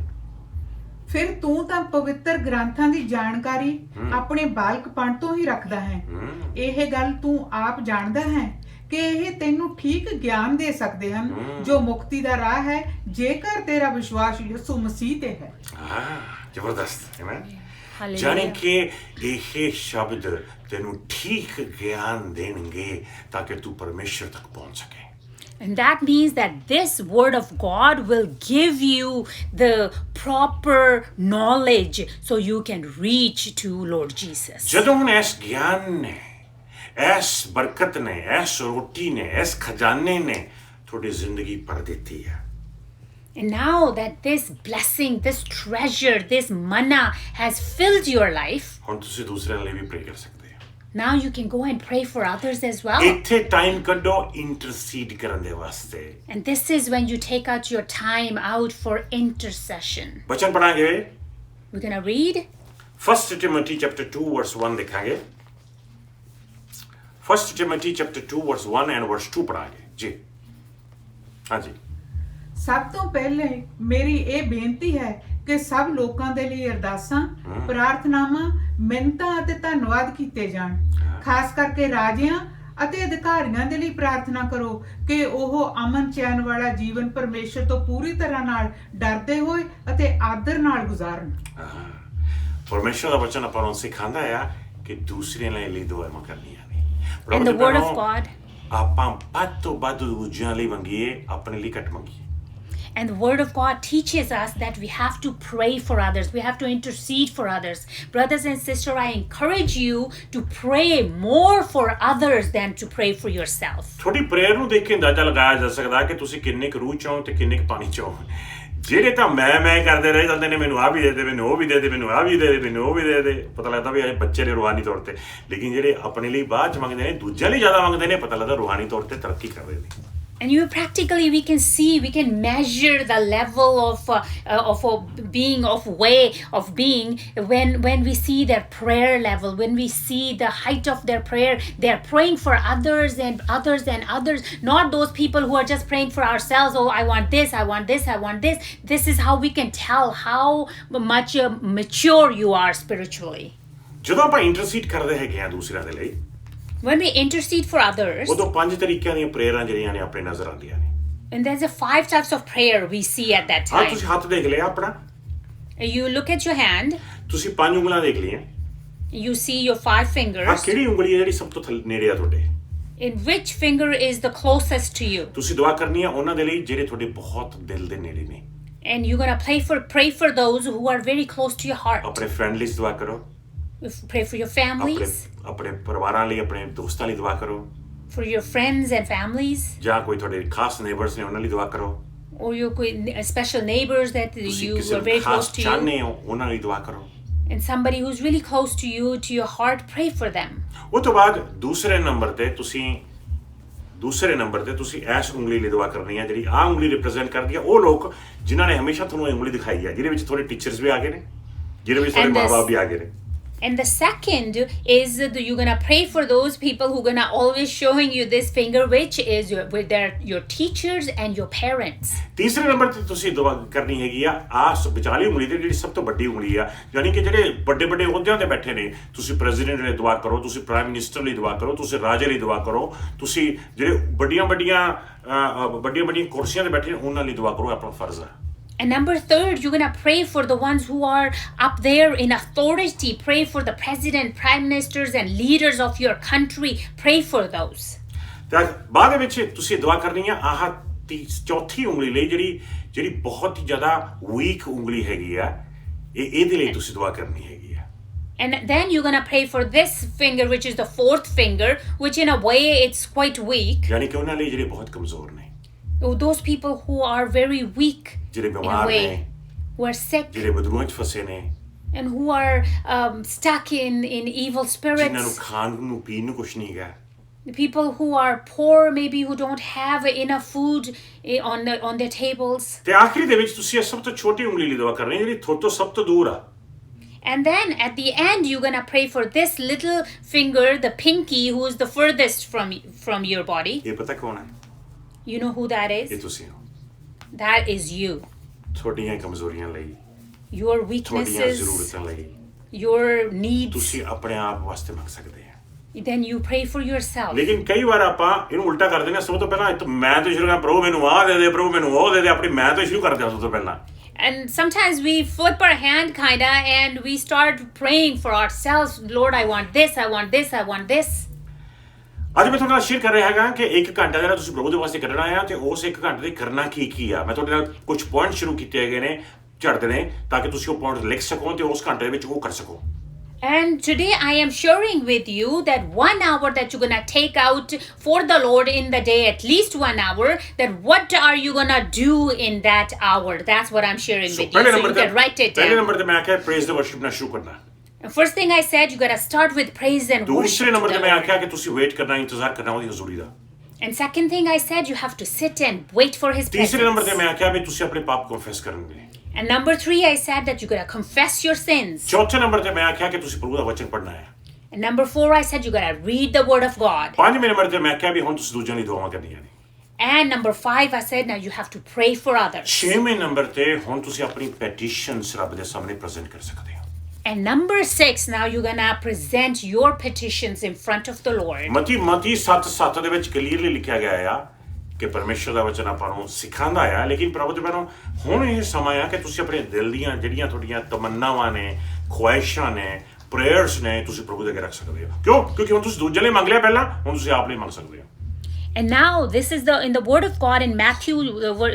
ਫਿਰ ਤੂੰ ਤਾਂ ਪਵਿੱਤਰ ਗ੍ਰੰਥਾਂ ਦੀ ਜਾਣਕਾਰੀ ਆਪਣੇ ਬਾਲਕਪਣ ਤੋਂ ਹੀ ਰੱਖਦਾ ਹੈ ਇਹ ਗੱਲ ਤੂੰ ਆਪ ਜਾਣਦਾ ਹੈ ਕਿ ਇਹ ਤੈਨੂੰ ਠੀਕ ਗਿਆਨ ਦੇ ਸਕਦੇ ਹਨ ਜੋ ਮੁਕਤੀ ਦਾ ਰਾਹ ਹੈ ਜੇਕਰ ਤੇਰਾ ਵਿਸ਼ਵਾਸ ਯਿਸੂ ਮਸੀਹ ਤੇ ਹੈ ਜ਼ਬਰਦਸਤ ਹੈ Hallelujah. ਜਾਣੇ ਕਿ ਇਹ ਸ਼ਬਦ ਤੈਨੂੰ ਠੀਕ ਗਿਆਨ ਦੇਣਗੇ ਤਾਂ ਕਿ ਤੂੰ ਪਰਮੇਸ਼ਰ ਤੱਕ ਪਹੁੰਚ ਸਕੇ And that means that this word of God will give you the proper knowledge so you can reach to Lord Jesus. ਜਦੋਂ ਹੁਣ ਇਸ ਗਿਆਨ ਨੇ ਇਸ ਬਰਕਤ ਨੇ, ਇਸ ਰੋਟੀ ਨੇ, ਇਸ ਖਜ਼ਾਨੇ ਨੇ ਤੁਹਾਡੀ ਜ਼ਿੰਦਗੀ ਭਰ ਦਿੱਤੀ ਹੈ। And now that this blessing, this treasure, this manna has filled your life, ਹੁਣ ਤੁਸੀਂ ਦੂਸਰਿਆਂ ਲਈ ਵੀ ਪ੍ਰੇ ਕਰ ਸਕਦੇ ਹੋ। now you can go and pray for others as well. ਇੱਥੇ ਟਾਈਮ ਕੱਢੋ ਇੰਟਰਸੀਡ ਕਰਨ ਦੇ ਵਾਸਤੇ। And this is when you take out your time out for intercession. ਬਚਨ ਪੜਾਂਗੇ। We're going to read 1 Timothy chapter 2 verse 1 ਦੇਖਾਂਗੇ। 1 Timothy chapter 2 verse 1 and verse 2 ਪੜਾਂਗੇ ਜੀ। ਹਾਂਜੀ। ਸਭ ਤੋਂ ਪਹਿਲੇ ਮੇਰੀ ਇਹ ਬੇਨਤੀ ਹੈ ਕਿ ਸਭ ਲੋਕਾਂ ਦੇ ਲਈ ਅਰਦਾਸਾਂ, ਪ੍ਰਾਰਥਨਾਵਾਂ, ਮਿੰਨਤਾਂ ਅਤੇ ਧੰਨਵਾਦ ਕੀਤੇ ਜਾਣ। ਖਾਸ ਕਰਕੇ ਰਾਜਿਆਂ ਅਤੇ ਅਧਿਕਾਰੀਆਂ ਦੇ ਲਈ ਪ੍ਰਾਰਥਨਾ ਕਰੋ ਕਿ ਉਹ ਅਮਨ ਚੈਨ ਵਾਲਾ ਜੀਵਨ ਪਰਮੇਸ਼ਰ ਤੋਂ ਪੂਰੀ ਤਰ੍ਹਾਂ ਨਾਲ ਡਰਦੇ ਹੋਏ ਅਤੇ ਆਦਰ ਨਾਲ ਗੁਜ਼ਾਰਨ। ਪਰਮੇਸ਼ਰ ਦਾ ਵਚਨ ਆਪਾਂ ਨੂੰ ਸਿਖਾਉਂਦਾ ਆ ਕਿ ਦੂਸਰਿਆਂ ਲਈ ਦੁਆਵਾਂ ਕਰਨੀਆਂ ਨੇ। in the word of God. ਆਪਾਂ ਵੱਧ ਤੋਂ ਵੱਧ ਦੂਜਿਆਂ ਲਈ ਮੰਗੀਏ, ਆਪਣੇ ਲਈ ਘੱਟ ਮੰਗੀਏ। And the word of God teaches us that we have to pray for others. We have to intercede for others. Brothers and sisters, I encourage you to pray more for others than to pray for yourself. ਤੁਹਾਡੀ ਪ੍ਰੇਅਰ ਨੂੰ ਦੇਖ ਕੇ ਅੰਦਾਜ਼ਾ ਲਗਾਇਆ ਜਾ ਸਕਦਾ ਕਿ ਤੁਸੀਂ ਕਿੰਨੇ ਕੁ ਰੂਹ ਚਾਹੋ ਤੇ ਕਿੰਨੇ ਕੁ ਪਾਣੀ ਚਾਹੋ। ਜਿਹੜੇ ਤਾਂ ਮੈਂ ਕਰਦੇ ਰਹੇ ਜਾਂਦੇ ਨੇ, ਮੈਨੂੰ ਆਹ ਵੀ ਦੇ ਦੇ, ਮੈਨੂੰ ਉਹ ਵੀ ਦੇ ਦੇ, ਮੈਨੂੰ ਆਹ ਵੀ ਦੇ ਦੇ, ਮੈਨੂੰ ਉਹ ਵੀ ਦੇ ਦੇ, ਪਤਾ ਲੱਗਦਾ ਵੀ ਇਹ ਬੱਚੇ ਨੇ ਰੂਹਾਨੀ ਤੌਰ ਤੇ। ਲੇਕਿਨ ਜਿਹੜੇ ਆਪਣੇ ਲਈ ਬਾਅਦ ਚ ਮੰਗਦੇ ਨੇ, ਦੂਜਿਆਂ ਲਈ ਜ਼ਿਆਦਾ ਮੰਗਦੇ ਨੇ, ਪਤਾ ਲੱਗਦਾ ਰੂਹਾਨੀ ਤੌਰ ਤੇ ਤਰੱਕੀ ਕਰ ਰਹੇ ਨੇ। And you practically, we can see, we can measure the level of being when we see their prayer level, when we see the height of their prayer. They're praying for others and others and others, not those people who are just praying for ourselves. Oh, I want this, I want this, I want this. This is how we can tell how much mature you are spiritually. ਜਦੋਂ ਆਪਾਂ ਇੰਟਰਸੀਡ ਕਰਦੇ ਹੈਗੇ ਆ ਦੂਸਰਿਆਂ ਦੇ ਲਈ, When we intercede for others, ਉਦੋਂ 5 ਤਰੀਕਿਆਂ ਦੀਆਂ ਪ੍ਰੇਅਰਾਂ ਜਿਹੜੀਆਂ ਨੇ ਆਪਣੇ ਨਜ਼ਰ ਆਉਂਦੀਆਂ ਨੇ। and there's 5 types of prayer we see at that ਹਾਂ, time. ਤੁਸੀਂ ਹੱਥ ਦੇਖ ਲਿਆ ਆਪਣਾ, You look at your hand, ਤੁਸੀਂ 5 ਉਂਗਲਾਂ ਦੇਖ ਲਈਆਂ। you see your 5 ਹਾਂ, fingers. ਕਿਹੜੀ ਉਂਗਲੀ ਹੈ ਜਿਹੜੀ ਸਭ ਤੋਂ ਨੇੜੇ ਆ ਤੁਹਾਡੇ? In which finger is the closest to you? ਤੁਸੀਂ ਦੁਆ ਕਰਨੀ ਆ ਉਹਨਾਂ ਦੇ ਲਈ ਜਿਹੜੇ ਤੁਹਾਡੇ ਬਹੁਤ ਦਿਲ ਦੇ ਨੇੜੇ ਨੇ। And you're gonna pray for those who are very close to your heart. ਆਪਣੇ ਫਰੈਂਡ ਲਈ ਦੁਆ ਕਰੋ, Pray for your families, ਆਪਣੇ ਪਰਿਵਾਰਾਂ ਲਈ, ਆਪਣੇ ਦੋਸਤਾਂ ਲਈ ਦੁਆ ਕਰੋ, for your friends and families, ਜਾਂ ਕੋਈ ਤੁਹਾਡੇ ਖਾਸ ਨੇਬਰਸ ਨੇ ਉਹਨਾਂ ਲਈ ਦੁਆ ਕਰੋ। or your special neighbors that ਤੁਸੀਂ you ਕਿਸੇ are ਨੂੰ very ਖਾਸ close to you, ਚਾਹੁੰਦੇ ਹੋ ਉਹਨਾਂ ਲਈ ਦੁਆ ਕਰੋ। and somebody who's really close to you, to your heart, pray for them. ਉਹ ਤੋਂ ਬਾਅਦ ਦੂਸਰੇ ਨੰਬਰ ਤੇ ਤੁਸੀਂ ਇਸ ਉਂਗਲੀ ਲਈ ਦੁਆ ਕਰਨੀ ਹੈ ਜਿਹੜੀ ਆਹ ਉਂਗਲੀ ਰਿਪਰੈਜ਼ੈਂਟ ਕਰਦੀ ਹੈ ਉਹ ਲੋਕ ਜਿਨ੍ਹਾਂ ਨੇ ਹਮੇਸ਼ਾ ਤੁਹਾਨੂੰ ਇਹ ਉਂਗਲੀ ਦਿਖਾਈ ਹੈ, ਜਿਹਦੇ ਵਿੱਚ ਤੁਹਾਡੇ ਟੀਚਰਸ ਵੀ ਆ ਗਏ ਨੇ, ਜਿਹਦੇ ਵਿੱਚ ਤੁਹਾਡੇ ਮਾਂ-ਬਾਪ ਵੀ ਆ ਗਏ ਨੇ। And the second is that you're gonna pray for those people who are gonna always showing you this finger, which is your teachers and your parents. ਤੀਸਰੇ ਨੰਬਰ ਤੇ ਤੁਸੀਂ ਦੁਆ ਕਰਨੀ ਹੈਗੀ ਆ ਵਿਚਾਲੀ ਉਂਗਲੀ ਤੇ ਜਿਹੜੀ ਸਭ ਤੋਂ ਵੱਡੀ ਉਂਗਲੀ ਆ, ਯਾਨੀ ਕਿ ਜਿਹੜੇ ਵੱਡੇ ਅਹੁਦਿਆਂ ਤੇ ਬੈਠੇ ਨੇ, ਤੁਸੀਂ ਪ੍ਰੈਜ਼ੀਡੈਂਟ ਲਈ ਦੁਆ ਕਰੋ, ਤੁਸੀਂ ਪ੍ਰਾਈਮ ਮਿਨਿਸਟਰ ਲਈ ਦੁਆ ਕਰੋ, ਤੁਸੀਂ ਰਾਜੇ ਲਈ ਦੁਆ ਕਰੋ, ਤੁਸੀਂ ਜਿਹੜੇ ਵੱਡੀਆਂ ਕੁਰਸੀਆਂ ਤੇ ਬੈਠੇ ਨੇ ਉਹਨਾਂ ਲਈ ਦੁਆ ਕਰੋ, ਆਪਣਾ ਫਰਜ਼ ਹੈ। And number third, you're gonna pray for the ones who are up there in authority. Pray for the president, prime ministers, and leaders of your country. Pray for those. ਤਾਂ ਬਾਅਦ ਦੇ ਵਿੱਚ ਤੁਸੀਂ ਦੁਆ ਕਰਨੀ ਆ ਆਹ ਚੌਥੀ ਉਂਗਲੀ ਲਈ ਜਿਹੜੀ ਬਹੁਤ ਹੀ ਜ਼ਿਆਦਾ ਵੀਕ ਉਂਗਲੀ ਹੈਗੀ ਆ, ਇਹਦੇ ਲਈ ਤੁਸੀਂ ਦੁਆ ਕਰਨੀ ਹੈਗੀ ਆ। And then you're gonna pray for this finger, which is the fourth finger, which in a way it's quite weak. ਯਾਨੀ ਕਿ ਉਹਨਾਂ ਲਈ ਜਿਹੜੇ ਬਹੁਤ ਕਮਜ਼ੋਰ ਨੇ, Those people who are very weak ਜਿਹੜੇ in a ਬਿਮਾਰ way, ਨੇ, who are sick, ਜਿਹੜੇ ਬਦਰੂਹਾਂ 'ਚ ਫਸੇ ਨੇ, and who are stuck in evil ਜਿਨ੍ਹਾਂ ਨੂੰ spirits. ਖਾਣ ਨੂੰ ਪੀਣ ਨੂੰ ਕੁਛ ਨਹੀਂ ਗਾ। The people who are poor, maybe who don't have enough food on their tables. ਤੇ ਆਖਰੀ ਦੇ ਵਿੱਚ ਤੁਸੀਂ ਇਹ ਸਭ ਤੋਂ ਛੋਟੀ ਉਂਗਲੀ ਲਈ ਦੁਆ ਕਰਨੀ ਜਿਹੜੀ ਤੁਹਾਡੇ ਤੋਂ ਸਭ ਤੋਂ ਦੂਰ ਆ। And then at the end, you're gonna pray for this little finger, the pinky, who is the furthest from your body. ਇਹ ਪਤਾ ਕੌਣ ਹੈ? You know who that ਇਹ is? ਤੁਸੀਂ ਹੋ। That is you. ਤੁਹਾਡੀਆਂ ਕਮਜ਼ੋਰੀਆਂ ਲਈ, Your ਤੁਹਾਡੀਆਂ weaknesses, ਜ਼ਰੂਰਤਾਂ ਲਈ your needs. ਤੁਸੀਂ ਆਪਣੇ ਆਪ ਵਾਸਤੇ ਮੰਗ ਸਕਦੇ ਆ। Then you pray for yourself. ਲੇਕਿਨ ਕਈ ਵਾਰ ਆਪਾਂ ਇਹਨੂੰ ਉਲਟਾ ਕਰ ਦਿੰਦੇ ਹਾਂ। ਸਭ ਤੋਂ ਪਹਿਲਾਂ ਮੈਂ ਤੋਂ ਸ਼ੁਰੂ ਕਰਾਂ, ਪ੍ਰਭੂ ਮੈਨੂੰ ਆਹ ਦੇ ਦੇ, ਪ੍ਰਭੂ ਮੈਨੂੰ ਉਹ ਦੇ ਦੇ, ਆਪਣੀ ਮੈਂ ਤੋਂ ਸ਼ੁਰੂ ਕਰਦੇ ਹਾਂ ਸਭ ਤੋਂ ਪਹਿਲਾਂ। And sometimes we flip our hand kinda and we start praying for ourselves. Lord, I want this, I want this, I want this. ਅੱਜ ਮੈਂ ਤੁਹਾਡੇ ਨਾਲ ਸ਼ੇਅਰ ਕਰ ਰਿਹਾ ਹੈਗਾ ਕਿ 1 ਘੰਟਾ ਜਿਹੜਾ ਤੁਸੀਂ ਪ੍ਰਭੂ ਦੇ ਵਾਸਤੇ ਕੱਢਣਾ ਆ ਤੇ ਉਸ 1 ਘੰਟੇ ਦੇ ਕਰਨਾ ਕੀ ਆ। ਮੈਂ ਤੁਹਾਡੇ ਨਾਲ ਕੁਝ ਪੁਆਇੰਟ ਸ਼ੁਰੂ ਕੀਤੇ ਹੈਗੇ ਨੇ ਝੜਦੇ ਨੇ ਤਾਂ ਕਿ ਤੁਸੀਂ ਉਹ ਪੁਆਇੰਟ ਲਿਖ ਸਕੋ ਤੇ ਉਸ ਘੰਟੇ ਵਿੱਚ ਉਹ ਕਰ ਸਕੋ। And today I am sharing with you that 1 hour that you're going to take out for the Lord in the day, at least 1 hour, that what are you going to do in that hour? That's what I'm sharing with you. ਪਹਿਲੇ So ਨੰਬਰ you ਤੇ can write it ਪਹਿਲੇ down. ਨੰਬਰ ਤੇ ਮੈਂ ਆਖਿਆ ਪ੍ਰੇਜ਼ ਦ ਵਰਸ਼ਿਪ ਨਾਲ ਸ਼ੁਰੂ ਕਰਨਾ। And first thing I said, you got to start with praise and worship. ਦੂਸਰੇ to ਨੰਬਰ the ਤੇ ਮੈਂ Lord. ਆਖਿਆ ਕਿ ਤੁਸੀਂ ਵੇਟ ਕਰਨਾ, ਇੰਤਜ਼ਾਰ ਕਰਨਾ ਉਹਦੀ ਹਜ਼ੂਰੀ ਦਾ। And second thing I said, you have to sit and wait for His ਤੀਸਰੇ ਨੰਬਰ ਤੇ presence. ਮੈਂ ਆਖਿਆ ਵੀ ਤੁਸੀਂ ਆਪਣੇ ਪਾਪ ਕਨਫੈਸ ਕਰਨਗੇ। And number 3, I said that you got to confess your sins. ਚੌਥੇ ਨੰਬਰ ਤੇ ਮੈਂ ਆਖਿਆ ਕਿ ਤੁਸੀਂ ਪ੍ਰਭੂ ਦਾ ਵਚਨ ਪੜ੍ਹਨਾ ਹੈ। And number 4, I said you got to read the Word of God. ਪੰਜਵੇਂ ਨੰਬਰ ਤੇ ਮੈਂ ਆਖਿਆ ਵੀ ਹੁਣ ਤੁਸੀਂ ਦੂਜਿਆਂ ਲਈ ਦੁਆਵਾਂ ਕਰਨੀਆਂ ਨੇ। And number 5, I said now you have to pray for others. ਛੇਵੇਂ ਨੰਬਰ ਤੇ ਹੁਣ ਤੁਸੀਂ ਆਪਣੀ ਪੈਟੀਸ਼ਨਸ ਰੱਬ ਦੇ ਸਾਹਮਣੇ ਪ੍ਰੈਜ਼ੈਂਟ ਕਰ ਸਕਦੇ ਹੋ। And number 6, now you're going to present your petitions in front of the Lord. ਮਤੀ 7:7 ਦੇ ਵਿੱਚ ਕਲੀਅਰਲੀ ਲਿਖਿਆ ਗਿਆ ਆ ਕਿ ਪਰਮੇਸ਼ਰ ਦਾ ਵਚਨ ਆਪਾਂ ਨੂੰ ਸਿਖਾਉਂਦਾ ਆ, ਲੇਕਿਨ ਪ੍ਰਭੂ ਦੇ ਬਾਰੇ ਹੁਣ ਇਹ ਸਮਾਂ ਆ ਕਿ ਤੁਸੀਂ ਆਪਣੇ ਦਿਲ ਦੀਆਂ ਜਿਹੜੀਆਂ ਤੁਹਾਡੀਆਂ ਤਮੰਨਾਵਾਂ ਨੇ, ਖੁਆਇਸ਼ਾਂ ਨੇ, ਪ੍ਰੇਅਰਸ ਨੇ, ਤੁਸੀਂ ਪ੍ਰਭੂ ਦੇ ਅੱਗੇ ਰੱਖ ਸਕਦੇ ਹੋ। ਕਿਉਂ? ਕਿਉਂਕਿ ਹੁਣ ਤੁਸੀਂ ਦੂਜੇ ਲਈ ਮੰਗ ਲਿਆ ਪਹਿਲਾਂ, ਹੁਣ ਤੁਸੀਂ ਆਪ ਲਈ ਮੰਗ ਸਕਦੇ ਹੋ। And now this is in the Word of God in Matthew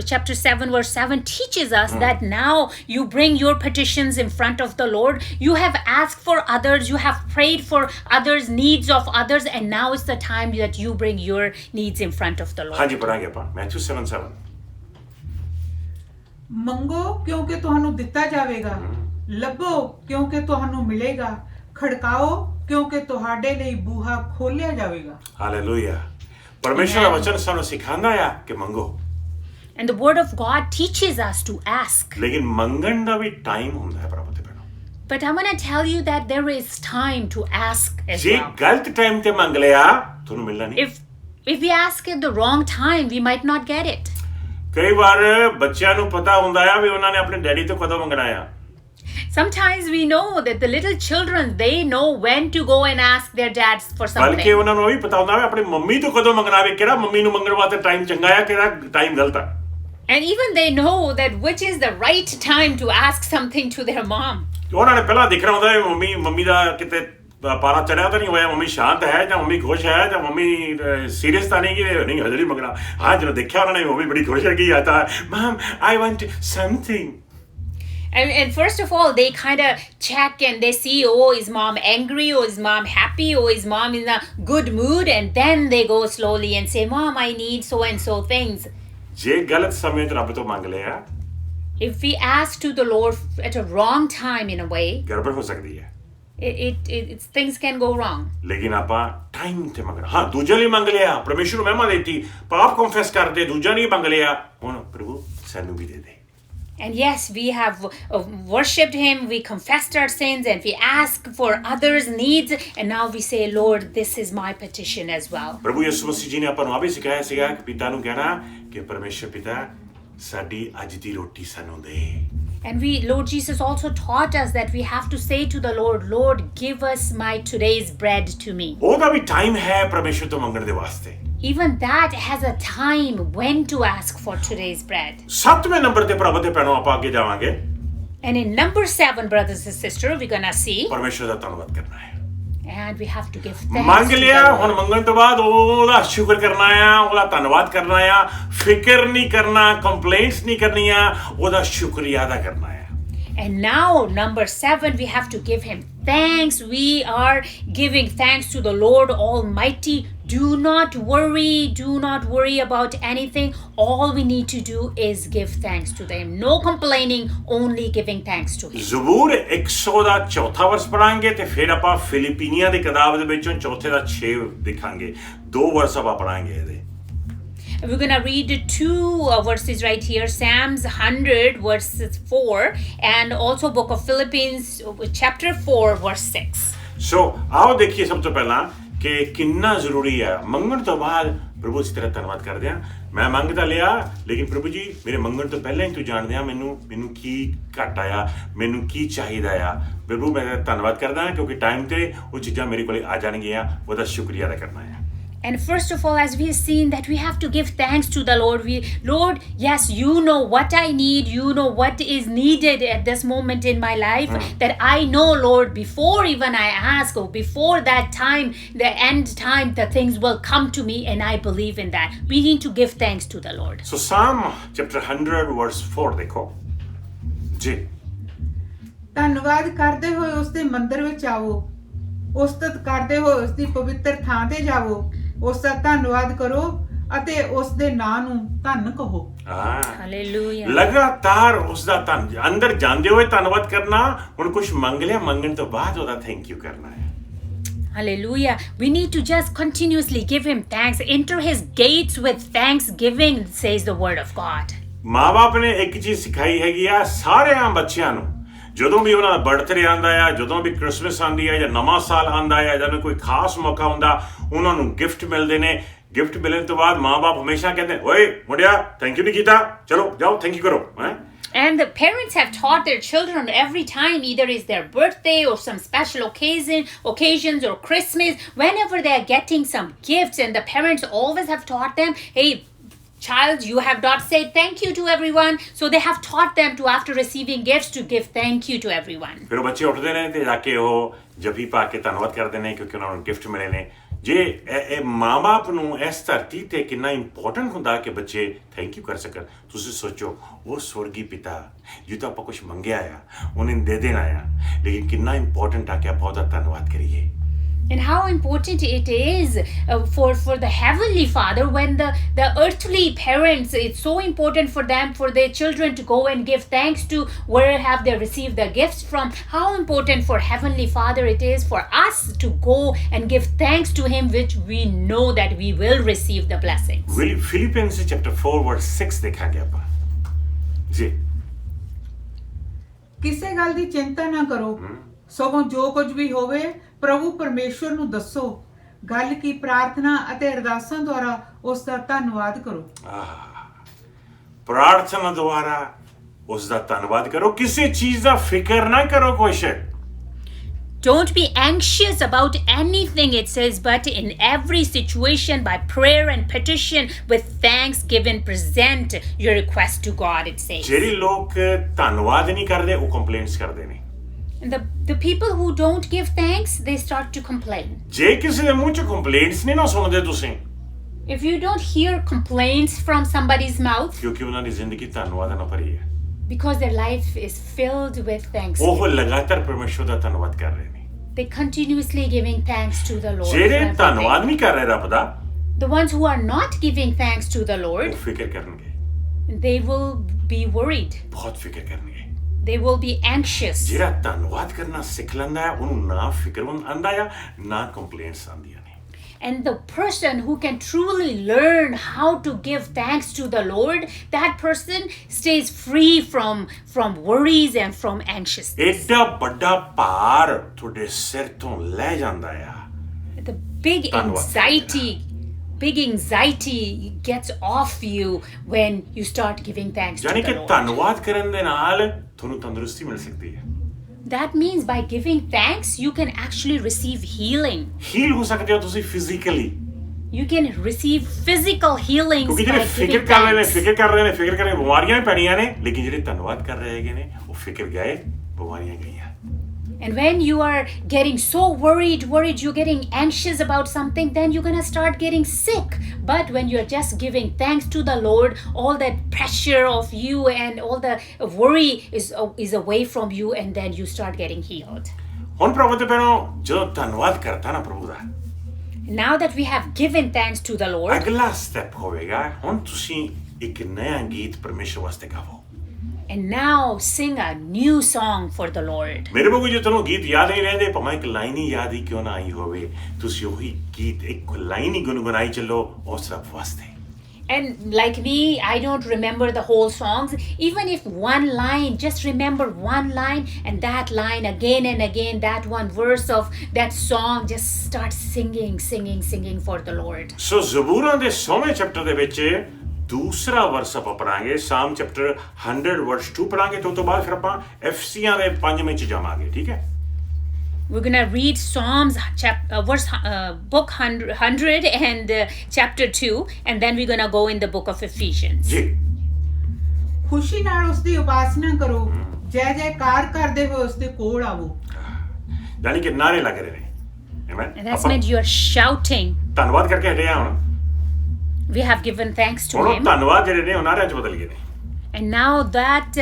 chapter 7 verse 7 teaches us that now you bring your petitions in front of the Lord. You have asked for others, you have prayed for others, needs of others, and now is the time that you bring your needs in front of the Lord. ਹਾਂਜੀ ਪੜਾਂਗੇ ਆਪਾਂ ਮੈਥਿਊ 7:7। ਮੰਗੋ ਕਿਉਂਕਿ ਤੁਹਾਨੂੰ ਦਿੱਤਾ ਜਾਵੇਗਾ, ਲੱਭੋ ਕਿਉਂਕਿ ਤੁਹਾਨੂੰ ਮਿਲੇਗਾ, ਖੜਕਾਓ ਕਿਉਂਕਿ ਤੁਹਾਡੇ ਲਈ ਬੂਹਾ ਖੋਲ੍ਹਿਆ ਜਾਵੇਗਾ। ਹਾਲੇਲੂਇਆ। ਪਰਮੇਸ਼ਰ ਦਾ ਵਚਨ ਸਾਨੂੰ ਸਿਖਾਉਂਦਾ ਆ ਕਿ ਮੰਗੋ, And the Word of God teaches us to ask. ਲੇਕਿਨ ਮੰਗਣ ਦਾ ਵੀ ਟਾਈਮ ਹੁੰਦਾ ਹੈ ਪ੍ਰਭੂ ਦੇ ਬਾਰੇ। But I'm going to tell you that there is time to ask as ਜੇ well. ਗਲਤ ਟਾਈਮ ਤੇ ਮੰਗ ਲਿਆ ਤੁਹਾਨੂੰ ਮਿਲਣਾ ਨਹੀਂ। If we ask at the wrong time, we might not get it. ਕਈ ਵਾਰ ਬੱਚਿਆਂ ਨੂੰ ਪਤਾ ਹੁੰਦਾ ਆ ਵੀ ਉਹਨਾਂ ਨੇ ਆਪਣੇ ਡੈਡੀ ਤੋਂ ਕਦੋਂ ਮੰਗਣਾ ਆ। Sometimes we know that the little children, they know when to go and ask their dads for ਬਲਕਿ something. ਉਹਨਾਂ ਨੂੰ ਇਹ ਵੀ ਪਤਾ ਹੁੰਦਾ ਵੀ ਆਪਣੀ ਮੰਮੀ ਤੋਂ ਕਦੋਂ ਮੰਗਣਾ ਵੇ, ਕਿਹੜਾ ਮੰਮੀ ਨੂੰ ਮੰਗਣ ਵਾਸਤੇ ਟਾਈਮ ਚੰਗਾ ਆ, ਕਿਹੜਾ ਟਾਈਮ ਗਲਤ ਆ। And even they know that which is the right time to ask something to their mom. ਉਹਨਾਂ ਨੇ ਪਹਿਲਾਂ ਦੇਖਣਾ ਹੁੰਦਾ ਵੀ ਮੰਮੀ ਦਾ ਕਿਤੇ ਪਾਰਾ ਚੜਿਆ ਤਾਂ ਨਹੀਂ ਹੋਇਆ, ਮੰਮੀ ਸ਼ਾਂਤ ਹੈ ਜਾਂ ਮੰਮੀ ਖੁਸ਼ ਹੈ ਜਾਂ ਮੰਮੀ ਸੀਰੀਅਸ ਤਾਂ ਨਹੀਂ ਕਿ ਨਹੀਂ ਹਜੇ ਨਹੀਂ ਮੰਗਣਾ। ਹਾਂ ਜਦੋਂ ਦੇਖਿਆ ਉਹਨਾਂ ਨੇ ਮੰਮੀ ਬੜੀ ਖੁਸ਼ ਹੈ ਕਿ ਆਤਾ mom I want something. And first of all, they kind of check and they see, oh, is mom angry? Or is mom happy? Or is mom in a good mood? And then they go slowly and say, Mom, I need so and so things. ਜੇ ਗਲਤ ਸਮੇਂ ਤੇ ਰੱਬ ਤੋਂ ਮੰਗ ਲਿਆ, If we ask to the Lord at a wrong time in a way, ਗੜਬੜ ਹੋ ਸਕਦੀ ਹੈ। things can go wrong. ਲੇਕਿਨ ਆਪਾਂ ਟਾਈਮ ਤੇ ਮੰਗਣਾ। ਹਾਂ ਦੂਜੇ ਲਈ ਮੰਗ ਲਿਆ, ਪਰਮੇਸ਼ਰ ਨੂੰ ਮਹਿਮਾ ਦੇਤੀ, ਪਾਪ ਕਨਫੈਸ ਕਰਦੇ, ਦੂਜਾ ਨਹੀਂ ਮੰਗ ਲਿਆ, ਹੁਣ ਪ੍ਰਭੂ ਸਾਨੂੰ ਵੀ ਦੇ ਦੇ। And yes, we have worshipped Him, we confessed our sins, and we ask for others' needs, and now we say, Lord, this is my petition as well. ਪ੍ਰਭੂ ਯਿਸੂ ਮਸੀਹ ਜੀ ਨੇ ਆਪਾਂ ਨੂੰ ਆ ਵੀ ਸਿਖਾਇਆ ਸੀਗਾ ਕਿ ਪਿਤਾ ਨੂੰ ਕਹਿਣਾ ਕਿ ਪਰਮੇਸ਼ਰ ਪਿਤਾ ਸਾਡੀ ਅੱਜ ਦੀ ਰੋਟੀ ਸਾਨੂੰ ਦੇ। And Lord Jesus also taught us that we have to say to the Lord, Lord, give us my today's bread to me. ਉਹਦਾ ਵੀ ਟਾਈਮ ਹੈ ਪਰਮੇਸ਼ਰ ਤੋਂ ਮੰਗਣ ਦੇ ਵਾਸਤੇ। Even that has a time when to ask for today's bread. 7ਵੇਂ ਨੰਬਰ ਤੇ ਪ੍ਰਭੂ ਤੇ ਪੈਣੋਂ ਆਪਾਂ ਅੱਗੇ ਜਾਵਾਂਗੇ। And in number 7, brothers and sisters, we're gonna see, ਪਰਮੇਸ਼ਰ ਦਾ ਧੰਨਵਾਦ ਕਰਨਾ ਹੈ। and we have to give thanks ਮੰਗ to the ਲਿਆ, ਹੁਣ Lord. ਮੰਗਣ ਤੋਂ ਬਾਅਦ ਉਹਦਾ ਸ਼ੁਕਰ ਕਰਨਾ ਆ, ਉਹਦਾ ਧੰਨਵਾਦ ਕਰਨਾ ਆ, ਫਿਕਰ ਨਹੀਂ ਕਰਨਾ, ਕੰਪਲੇਂਟਸ ਨਹੀਂ ਕਰਨੀਆਂ, ਉਹਦਾ ਸ਼ੁਕਰੀਆ ਅਦਾ ਕਰਨਾ ਆ। And now, number 7, we have to give Him thanks. We are giving thanks to the Lord Almighty. Do not worry about anything. All we need to do is give thanks to Him. No complaining, only giving thanks to Him. ਜ਼ਬੂਰ 100 ਦਾ 4ਥਾ ਵਰਸ ਪੜਾਂਗੇ ਤੇ ਫਿਰ ਆਪਾਂ ਫਿਲੀਪੀਨੀਆਂ ਦੀ ਕਿਤਾਬ ਦੇ ਵਿੱਚੋਂ 4ਥੇ ਦਾ 6 ਦਿਖਾਂਗੇ। 2 ਵਰਸ ਆਪਾਂ ਪੜਾਂਗੇ ਇਹਦੇ। We're going to read 2 verses right here. Psalms 100 verses 4 and also book of Philippians chapter 4 verse 6. ਸੋ ਆਓ ਦੇਖੀਏ ਸਭ ਤੋਂ ਪਹਿਲਾਂ ਕਿ ਕਿੰਨਾ ਜ਼ਰੂਰੀ ਹੈ ਮੰਗਣ ਤੋਂ ਬਾਅਦ ਪ੍ਰਭੂ ਜੀ ਤੇਰਾ ਧੰਨਵਾਦ ਕਰਦੇ ਹਾਂ। ਮੈਂ ਮੰਗ ਤਾਂ ਲਿਆ, ਲੇਕਿਨ ਪ੍ਰਭੂ ਜੀ ਮੇਰੇ ਮੰਗਣ ਤੋਂ ਪਹਿਲਾਂ ਹੀ ਤੂੰ ਜਾਣਦੇ ਆ ਮੈਨੂੰ ਕੀ ਘਾਟਾ ਆ, ਮੈਨੂੰ ਕੀ ਚਾਹੀਦਾ ਆ। ਪ੍ਰਭੂ ਮੈਂ ਧੰਨਵਾਦ ਕਰਦਾ ਹਾਂ ਕਿਉਂਕਿ ਟਾਈਮ ਤੇ ਉਹ ਚੀਜ਼ਾਂ ਮੇਰੇ ਕੋਲੇ ਆ ਜਾਣਗੀਆਂ, ਉਹਦਾ ਸ਼ੁਕਰੀਆ ਅਦਾ ਕਰਨਾ ਹੈ। And first of all, as we have seen that we have to give thanks to the Lord. Lord, yes, you know what I need. You know what is needed at this moment in my life. That I know, Lord, before even I ask or before that time, the end time, the things will come to me, and I believe in that. We need to give thanks to the Lord. So Psalm chapter 100 verse 4 देखो जी। ਧੰਨਵਾਦ ਕਰਦੇ ਹੋਏ ਉਸ ਦੇ ਮੰਦਿਰ ਵਿੱਚ ਆਵੋ, ਉਸਤਤ ਕਰਦੇ ਹੋਏ ਉਸ ਦੀ ਪਵਿੱਤਰ ਥਾਂ ਤੇ ਜਾਵੋ, ਉਸ ਦਾ ਧੰਨਵਾਦ ਕਰੋ ਅਤੇ ਉਸ ਦੇ ਨਾਂ ਨੂੰ ਧੰਨ ਕਹੋ। Hallelujah. ਲਗਾਤਾਰ ਉਸ ਦਾ ਅੰਦਰ ਜਾਂਦੇ ਹੋਏ ਧੰਨਵਾਦ ਕਰਨਾ, ਹੁਣ ਕੁਝ ਮੰਗ ਲਿਆ, ਮੰਗਣ ਤੋਂ ਬਾਅਦ ਉਹਦਾ ਥੈਂਕ ਯੂ ਕਰਨਾ ਹੈ। Hallelujah. We need to just continuously give him thanks. Enter his gates with thanksgiving, says the word of God. ਮਾਂ-ਬਾਪ ਨੇ ਇੱਕ ਚੀਜ਼ ਸਿਖਾਈ ਹੈਗੀ ਆ ਸਾਰਿਆਂ ਬੱਚਿਆਂ ਨੂੰ, ਜਦੋਂ ਵੀ ਉਹਨਾਂ ਦਾ ਬਰਥਡੇ ਆਉਂਦਾ ਆ, ਜਦੋਂ ਵੀ ਕ੍ਰਿਸਮਸ ਆਉਂਦੀ ਹੈ ਜਾਂ ਨਵਾਂ ਸਾਲ ਆਉਂਦਾ ਆ, ਜਦੋਂ ਕੋਈ ਖਾਸ ਮੌਕਾ ਹੁੰਦਾ, ਉਹਨਾਂ ਨੂੰ ਗਿਫਟ ਮਿਲਦੇ ਨੇ। ਗਿਫਟ ਮਿਲਣ ਤੋਂ ਬਾਅਦ ਮਾਂ-ਬਾਪ ਹਮੇਸ਼ਾ ਕਹਿੰਦੇ, ਓਏ ਮੁੰਡਿਆ ਥੈਂਕ ਯੂ ਨਹੀਂ ਕੀਤਾ, ਚਲੋ ਜਾਓ ਥੈਂਕ ਯੂ ਕਰੋ। And the parents have taught their children every time, either it's their birthday or some special occasions or Christmas, whenever they are getting some gifts, and the parents always have taught them, hey, child, you have not said thank you to everyone. So they have taught them to, after receiving gifts, to give thank you to everyone. ਫਿਰ ਬੱਚੇ ਉੱਠਦੇ ਨੇ ਤੇ ਜਾ ਕੇ ਉਹ ਜੱਫੀ ਪਾ ਕੇ ਧੰਨਵਾਦ ਕਰਦੇ ਨੇ ਕਿਉਂਕਿ ਉਹਨਾਂ ਨੂੰ ਗਿਫਟ ਮਿਲੇ ਨੇ। ਜੇ ਇਹ ਮਾਂ-ਬਾਪ ਨੂੰ ਇਸ ਧਰਤੀ ਤੇ ਕਿੰਨਾ ਇੰਪੋਰਟੈਂਟ ਹੁੰਦਾ ਕਿ ਬੱਚੇ ਥੈਂਕ ਯੂ ਕਰ ਸਕਣ। ਤੁਸੀਂ ਸੋਚੋ, ਉਹ ਸਵਰਗੀ ਪਿਤਾ ਜਿਹਦਾ ਆਪਾਂ ਕੁਝ ਮੰਗਿਆ ਆ, ਉਹਨੇ ਦੇ ਦੇਣਾ ਆ, ਲੇਕਿਨ ਕਿੰਨਾ ਇੰਪੋਰਟੈਂਟ ਆ ਕਿ ਆਪਾਂ ਉਹਦਾ ਧੰਨਵਾਦ ਕਰੀਏ। And how important it is for the Heavenly Father when the earthly parents, it's so important for them, for their children to go and give thanks to where have they received their gifts from. How important for Heavenly Father it is for us to go and give thanks to Him, which we know that we will receive the blessings. Philippians chapter 4 verse 6 ਦੇਖਾਂਗੇ ਆਪਾਂ ਜੀ। ਕਿਸੇ ਗੱਲ ਦੀ ਚਿੰਤਾ ਨਾ ਕਰੋ, ਸਗੋਂ ਜੋ ਕੁਝ ਵੀ ਹੋਵੇ ਪ੍ਰਭੂ ਪਰਮੇਸ਼ਵਰ ਨੂੰ ਦੱਸੋ, ਗੱਲ ਕੀ ਪ੍ਰਾਰਥਨਾ ਅਤੇ ਅਰਦਾਸਾਂ ਦੁਆਰਾ ਉਸ ਦਾ ਧੰਨਵਾਦ ਕਰੋ। ਪ੍ਰਾਰਥਨਾ ਦੁਆਰਾ ਉਸ ਦਾ ਧੰਨਵਾਦ ਕਰੋ, ਕਿਸੇ ਚੀਜ਼ ਦਾ ਫਿਕਰ ਨਾ ਕਰੋ ਕੁਛ। Don't be anxious about anything, it says, but in every situation by prayer and petition with thanksgiving present your request to God, it says. ਜਿਹੜੇ ਲੋਕ ਧੰਨਵਾਦ ਨਹੀਂ ਕਰਦੇ ਉਹ ਕੰਪਲੇਂਟਸ ਕਰਦੇ ਨੇ। And the people who don't give thanks, they start to complain. ਜੇ ਕਿਸੇ ਦੇ ਮੂੰਹ ਚ ਕੰਪਲੇਂਟਸ ਨਹੀਂ ਨਾ ਸੁਣਦੇ ਤੁਸੀਂ, if you don't hear complaints from somebody's mouth, ਕਿਉਂਕਿ ਉਹਨਾਂ ਦੀ ਜ਼ਿੰਦਗੀ ਧੰਨਵਾਦ ਨਾਲ ਭਰੀ ਹੈ, because their life is filled with thanks, ਉਹ ਲਗਾਤਾਰ ਪਰਮੇਸ਼ਵਰ ਦਾ ਧੰਨਵਾਦ ਕਰ ਰਹੇ ਨੇ। they continuously giving thanks to the Lord. ਜਿਹੜੇ ਧੰਨਵਾਦ ਨਹੀਂ ਕਰ ਰਹੇ ਰੱਬ ਦਾ, the ones who are not giving thanks to the Lord, ਉਹ ਫਿਕਰ ਕਰਨਗੇ, they will be worried, ਬਹੁਤ ਫਿਕਰ ਕਰਨਗੇ। they will be anxious. ਜਿਹੜਾ ਧੰਨਵਾਦ ਕਰਨਾ ਸਿੱਖ ਲੈਂਦਾ ਹੈ, ਉਹਨੂੰ ਨਾ ਫਿਕਰ ਆਉਂਦਾ ਆ, ਨਾ ਕੰਪਲੇਂਟਸ ਆਉਂਦੀਆਂ ਨੇ। And the person who can truly learn how to give thanks to the Lord, that person stays free from worries and from anxiousness. ਐਡਾ ਵੱਡਾ ਭਾਰ ਤੁਹਾਡੇ ਸਿਰ ਤੋਂ ਲੈ ਜਾਂਦਾ ਆ। The big anxiety gets off you when you start giving thanks to ਯਾਨੀ the ਕਿ Lord. ਧੰਨਵਾਦ ਕਰਨ ਦੇ ਨਾਲ ਤੁਹਾਨੂੰ ਤੰਦਰੁਸਤੀ ਮਿਲ ਸਕਦੀ ਹੈ। That means by giving thanks, you can actually receive healing. Heal ਹੋ ਸਕਦੇ ਹੋ ਤੁਸੀਂ physically, You can receive physical healings ਕਿਉਂਕਿ by ਜਿਹੜੇ giving ਫਿਕਰ ਕਰ ਰਹੇ ਨੇ thanks. ਫਿਕਰ ਕਰ ਰਹੇ ਬਿਮਾਰੀਆਂ ਪੈਣੀਆਂ ਨੇ, ਲੇਕਿਨ ਜਿਹੜੇ ਧੰਨਵਾਦ ਕਰ ਰਹੇ ਹੈਗੇ ਨੇ ਉਹ ਫਿਕਰ ਗਏ, ਬਿਮਾਰੀਆਂ ਗਈਆਂ। And when you are getting so worried, you're getting anxious about something, then you're going to start getting sick. But when you're just giving thanks to the Lord, all that pressure of you and all the worry is away from you, and then you start getting healed. ਹੁਣ ਪ੍ਰਭੂ ਦੇ ਪੈਰੋਂ ਜਦੋਂ ਧੰਨਵਾਦ ਕਰਤਾ ਨਾ ਪ੍ਰਭੂ ਦਾ, Now that we have given thanks to the Lord, ਅਗਲਾ ਸਟੈਪ ਹੋਵੇਗਾ, ਹੁਣ ਤੁਸੀਂ ਇੱਕ ਨਵਾਂ ਗੀਤ ਪਰਮੇਸ਼ਰ ਵਾਸਤੇ ਗਾਵੋ। and now sing a new song for the Lord. ਮੇਰੇ ਕੋਲ ਜੇ ਤੁਹਾਨੂੰ ਗੀਤ ਯਾਦ ਨਹੀਂ ਰਹਿੰਦੇ, ਭਾਵੇਂ ਇੱਕ ਲਾਈਨ ਹੀ ਯਾਦ ਹੀ ਕਿਉਂ ਨਾ ਆਈ ਹੋਵੇ, ਤੁਸੀਂ ਉਹੀ ਗੀਤ ਇੱਕ ਲਾਈਨ ਹੀ ਗੁੰਗੁਨਾਈ ਚੱਲੋ ਉਸ ਰੱਬ ਵਾਸਤੇ। And like me, I don't remember the whole songs. Even if one line, just remember one line, and that line again and again, that one verse of that song, just start singing for the Lord. ਸੋ ਜ਼ਬੂਰਾਂ ਦੇ 100ਵੇਂ ਚੈਪਟਰ ਦੇ ਵਿੱਚ ਦੂਸਰਾ ਵਰਸ ਆਪਾਂ ਪੜਾਂਗੇ, ਸਾਮ ਚੈਪਟਰ 100 ਵਰਸ 2 ਪੜਾਂਗੇ, ਤੋਂ ਬਾਅਦ ਫਿਰ ਆਪਾਂ ਐਫਸੀਆਂ ਦੇ 5ਵੇਂ ਚ ਜਾਵਾਂਗੇ, ਠੀਕ ਹੈ। We're going to read Psalms book 100 and chapter 2, and then we're going to go in the book of Ephesians. ਜੀ ਖੁਸ਼ੀ ਨਾਲ ਉਸ ਦੀ ਉਪਾਸਨਾ ਕਰੋ, ਜੈ ਜੈਕਾਰ ਕਰਦੇ ਹੋਏ ਉਸ ਦੇ ਕੋਲ ਆਵੋ। ਯਾਨੀ ਕਿ ਨਾਰੇ ਲੱਗ ਰਹੇ ਨੇ, amen. And that's meant you're shouting. ਧੰਨਵਾਦ ਕਰਕੇ ਹਟਿਆ ਹੁਣ, We have given thanks to ਹੁਣ Him. ਧੰਨਵਾਦ ਜਿਹੜੇ ਨੇ ਉਹ ਨਾਰਿਆਂ ਚ ਬਦਲ ਗਏ ਨੇ। And now that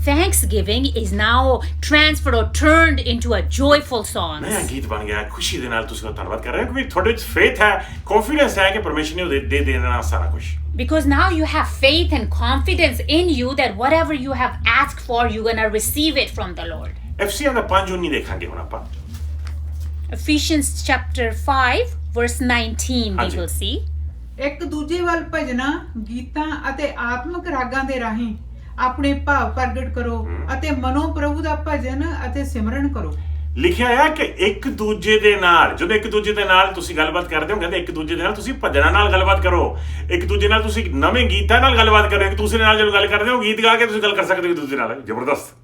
thanksgiving is now transferred or turned into a joyful song. ਨਇਆ ਗੀਤ ਬਣ ਗਿਆ ਖੁਸ਼ੀ ਦੇ ਨਾਲ ਤੁਸੀਂ ਉਹਦਾ ਧੰਨਵਾਦ ਕਰ ਰਹੇ ਹੋ ਕਿਉਂਕਿ ਤੁਹਾਡੇ ਵਿੱਚ ਫੇਥ ਹੈ ਕੌਨਫੀਡੈਂਸ ਹੈ ਕਿ ਪਰਮੇਸ਼ਰ ਨੇ ਉਹ ਦੇ ਦੇਣਾ ਸਾਰਾ ਕੁਝ Because now you have faith and confidence in you that whatever you have asked for, you're going to receive it from the Lord. ਐਫਸੀਆਂ ਦਾ 5:19 ਦੇਖਾਂਗੇ ਹੁਣ ਆਪਾਂ Ephesians chapter 5 verse 19 we ਹਾਂਜੀ। will see. ਇੱਕ ਦੂਜੇ ਵੱਲ ਭਜਨਾਂ ਗੀਤਾਂ ਅਤੇ ਆਤਮਿਕ ਰਾਗਾਂ ਦੇ ਰਾਹੀਂ ਆਪਣੇ ਭਾਵ ਪ੍ਰਗਟ ਕਰੋ ਅਤੇ ਮਨੋ ਪ੍ਰਭੂ ਦਾ ਭਜਨ ਅਤੇ ਸਿਮਰਨ ਕਰੋ ਲਿਖਿਆ ਹੈ ਕਿ ਇੱਕ ਦੂਜੇ ਦੇ ਨਾਲ ਜਦੋਂ ਇੱਕ ਦੂਜੇ ਦੇ ਨਾਲ ਤੁਸੀਂ ਗੱਲਬਾਤ ਕਰਦੇ ਹੋ ਕਹਿੰਦੇ ਇੱਕ ਦੂਜੇ ਦੇ ਨਾਲ ਤੁਸੀਂ ਭਜਨਾਂ ਨਾਲ ਗੱਲਬਾਤ ਕਰੋ ਇੱਕ ਦੂਜੇ ਨਾਲ ਤੁਸੀਂ ਨਵੇਂ ਗੀਤਾਂ ਨਾਲ ਗੱਲਬਾਤ ਕਰੋ ਇੱਕ ਦੂਸਰੇ ਨਾਲ ਜਦੋਂ ਗੱਲ ਕਰਦੇ ਹੋ ਗੀਤ ਗਾ ਕੇ ਤੁਸੀਂ ਗੱਲ ਕਰ ਸਕਦੇ ਹੋ ਇੱਕ ਦੂਜੇ ਨਾਲ ਜ਼ਬਰਦਸਤ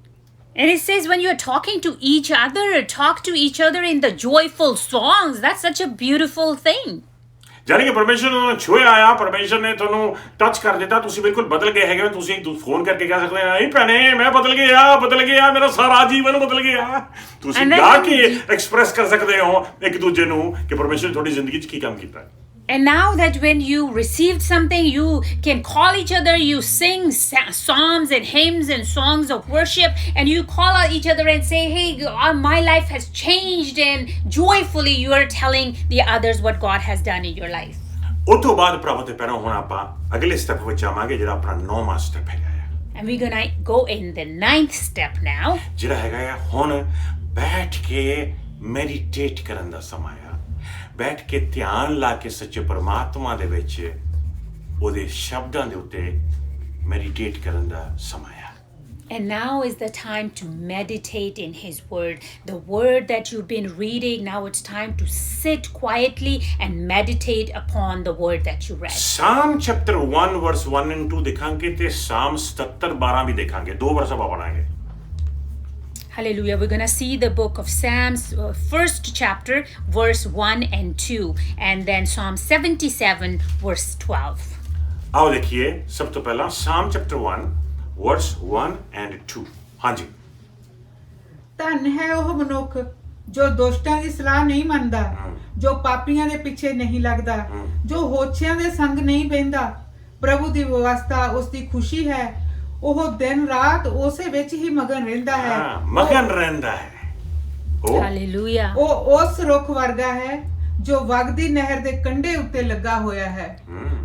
And it says when you're talking to each other, talk to each other in the joyful songs. That's such a beautiful thing. ਜਾਨੀ ਕਿ ਪਰਮੇਸ਼ਰ ਨੇ ਤੁਹਾਨੂੰ ਛੂਹਿਆ ਆ ਪਰਮੇਸ਼ਰ ਨੇ ਤੁਹਾਨੂੰ ਟੱਚ ਕਰ ਦਿੱਤਾ ਤੁਸੀਂ ਬਿਲਕੁਲ ਬਦਲ ਗਏ ਹੈਗੇ ਤੁਸੀਂ ਫੋਨ ਕਰਕੇ ਕਹਿ ਸਕਦੇ ਨਹੀਂ ਭੈਣੇ ਮੈਂ ਬਦਲ ਗਿਆ ਮੇਰਾ ਸਾਰਾ ਜੀਵਨ ਬਦਲ ਗਿਆ ਤੁਸੀਂ ਗਾ ਕੇ ਐਕਸਪ੍ਰੈਸ ਕਰ ਸਕਦੇ ਹੋ ਇੱਕ ਦੂਜੇ ਨੂੰ ਕਿ ਪਰਮੇਸ਼ਰ ਨੇ ਤੁਹਾਡੀ ਜ਼ਿੰਦਗੀ 'ਚ ਕੀ ਕੰਮ ਕੀਤਾ ਹੈ And now that when you received something, you can call each other, you sing psalms and hymns and songs of worship, and you call out each other and say, hey, my life has changed, and joyfully you are telling the others what God has done in your life. ਉਸ ਤੋਂ ਬਾਅਦ ਪ੍ਰਭੂ ਦੇ ਪੈਰੋਂ ਹੁਣ ਆਪਾਂ ਅਗਲੇ ਸਟੈਪ ਵਿੱਚ ਆਵਾਂਗੇ ਜਿਹੜਾ ਆਪਣਾ 9ਵਾਂ ਸਟੈਪ ਹੈਗਾ ਆ And we're gonna go in the 9th step now. ਜਿਹੜਾ ਹੈਗਾ ਆ ਹੁਣ ਬੈਠ ਕੇ ਮੈਡੀਟੇਟ ਕਰਨ ਦਾ ਸਮਾਂ ਆ ਬੈਠ ਕੇ ਧਿਆਨ ਲਾ ਕੇ ਸੱਚੇ ਪਰਮਾਤਮਾ ਦੇ ਵਿੱਚ ਉਹਦੇ ਸ਼ਬਦਾਂ ਦੇ ਉੱਤੇ ਮੈਡੀਟੇਟ ਕਰਨ ਦਾ ਸਮਾਂ ਆ And now is the time to meditate in His Word. The Word that you've been reading, now it's time to sit quietly and meditate upon the Word that you read. Psalm chapter 1 verse 1 and 2 ਦੇਖਾਂਗੇ ਤੇ Psalm 77 12 ਵੀ ਦੇਖਾਂਗੇ ਦੋ ਵਰਸ ਆਪਾਂ ਪੜਾਂਗੇ Hallelujah. We're going to see the book of Psalms, first chapter, verse 1 and 2, and then Psalm 77, verse 12. ਆਓ ਦੇਖੀਏ ਸਭ ਤੋਂ ਪਹਿਲਾਂ Psalm chapter 1 verse 1 and 2 ਹਾਂਜੀ ਧੰਨ ਹੈ ਉਹ ਮਨੁੱਖ ਜੋ ਦੁਸ਼ਟਾਂ ਦੀ ਸਲਾਹ ਨਹੀਂ ਮੰਨਦਾ ਜੋ ਪਾਪੀਆਂ ਦੇ ਪਿੱਛੇ ਨਹੀਂ ਲੱਗਦਾ ਜੋ ਹੋਛਿਆਂ ਦੇ ਸੰਗ ਨਹੀਂ ਬਹਿੰਦਾ ਪ੍ਰਭੂ ਦੀ ਵਿਵਸਥਾ ਉਸ ਦੀ ਖੁਸ਼ੀ ਹੈ ਉਹ ਦਿਨ ਰਾਤ ਉਸੇ ਵਿੱਚ ਹੀ ਮਗਨ ਰਹਿੰਦਾ ਹੈ ਮਗਨ ਰਹਿੰਦਾ ਹੈ Hallelujah. ਉਹ ਉਸ ਰੁੱਖ ਵਰਗਾ ਹੈ ਜੋ ਵਗਦੀ ਨਹਿਰ ਦੇ ਕੰਢੇ ਉੱਤੇ ਲੱਗਾ ਹੋਇਆ ਹੈ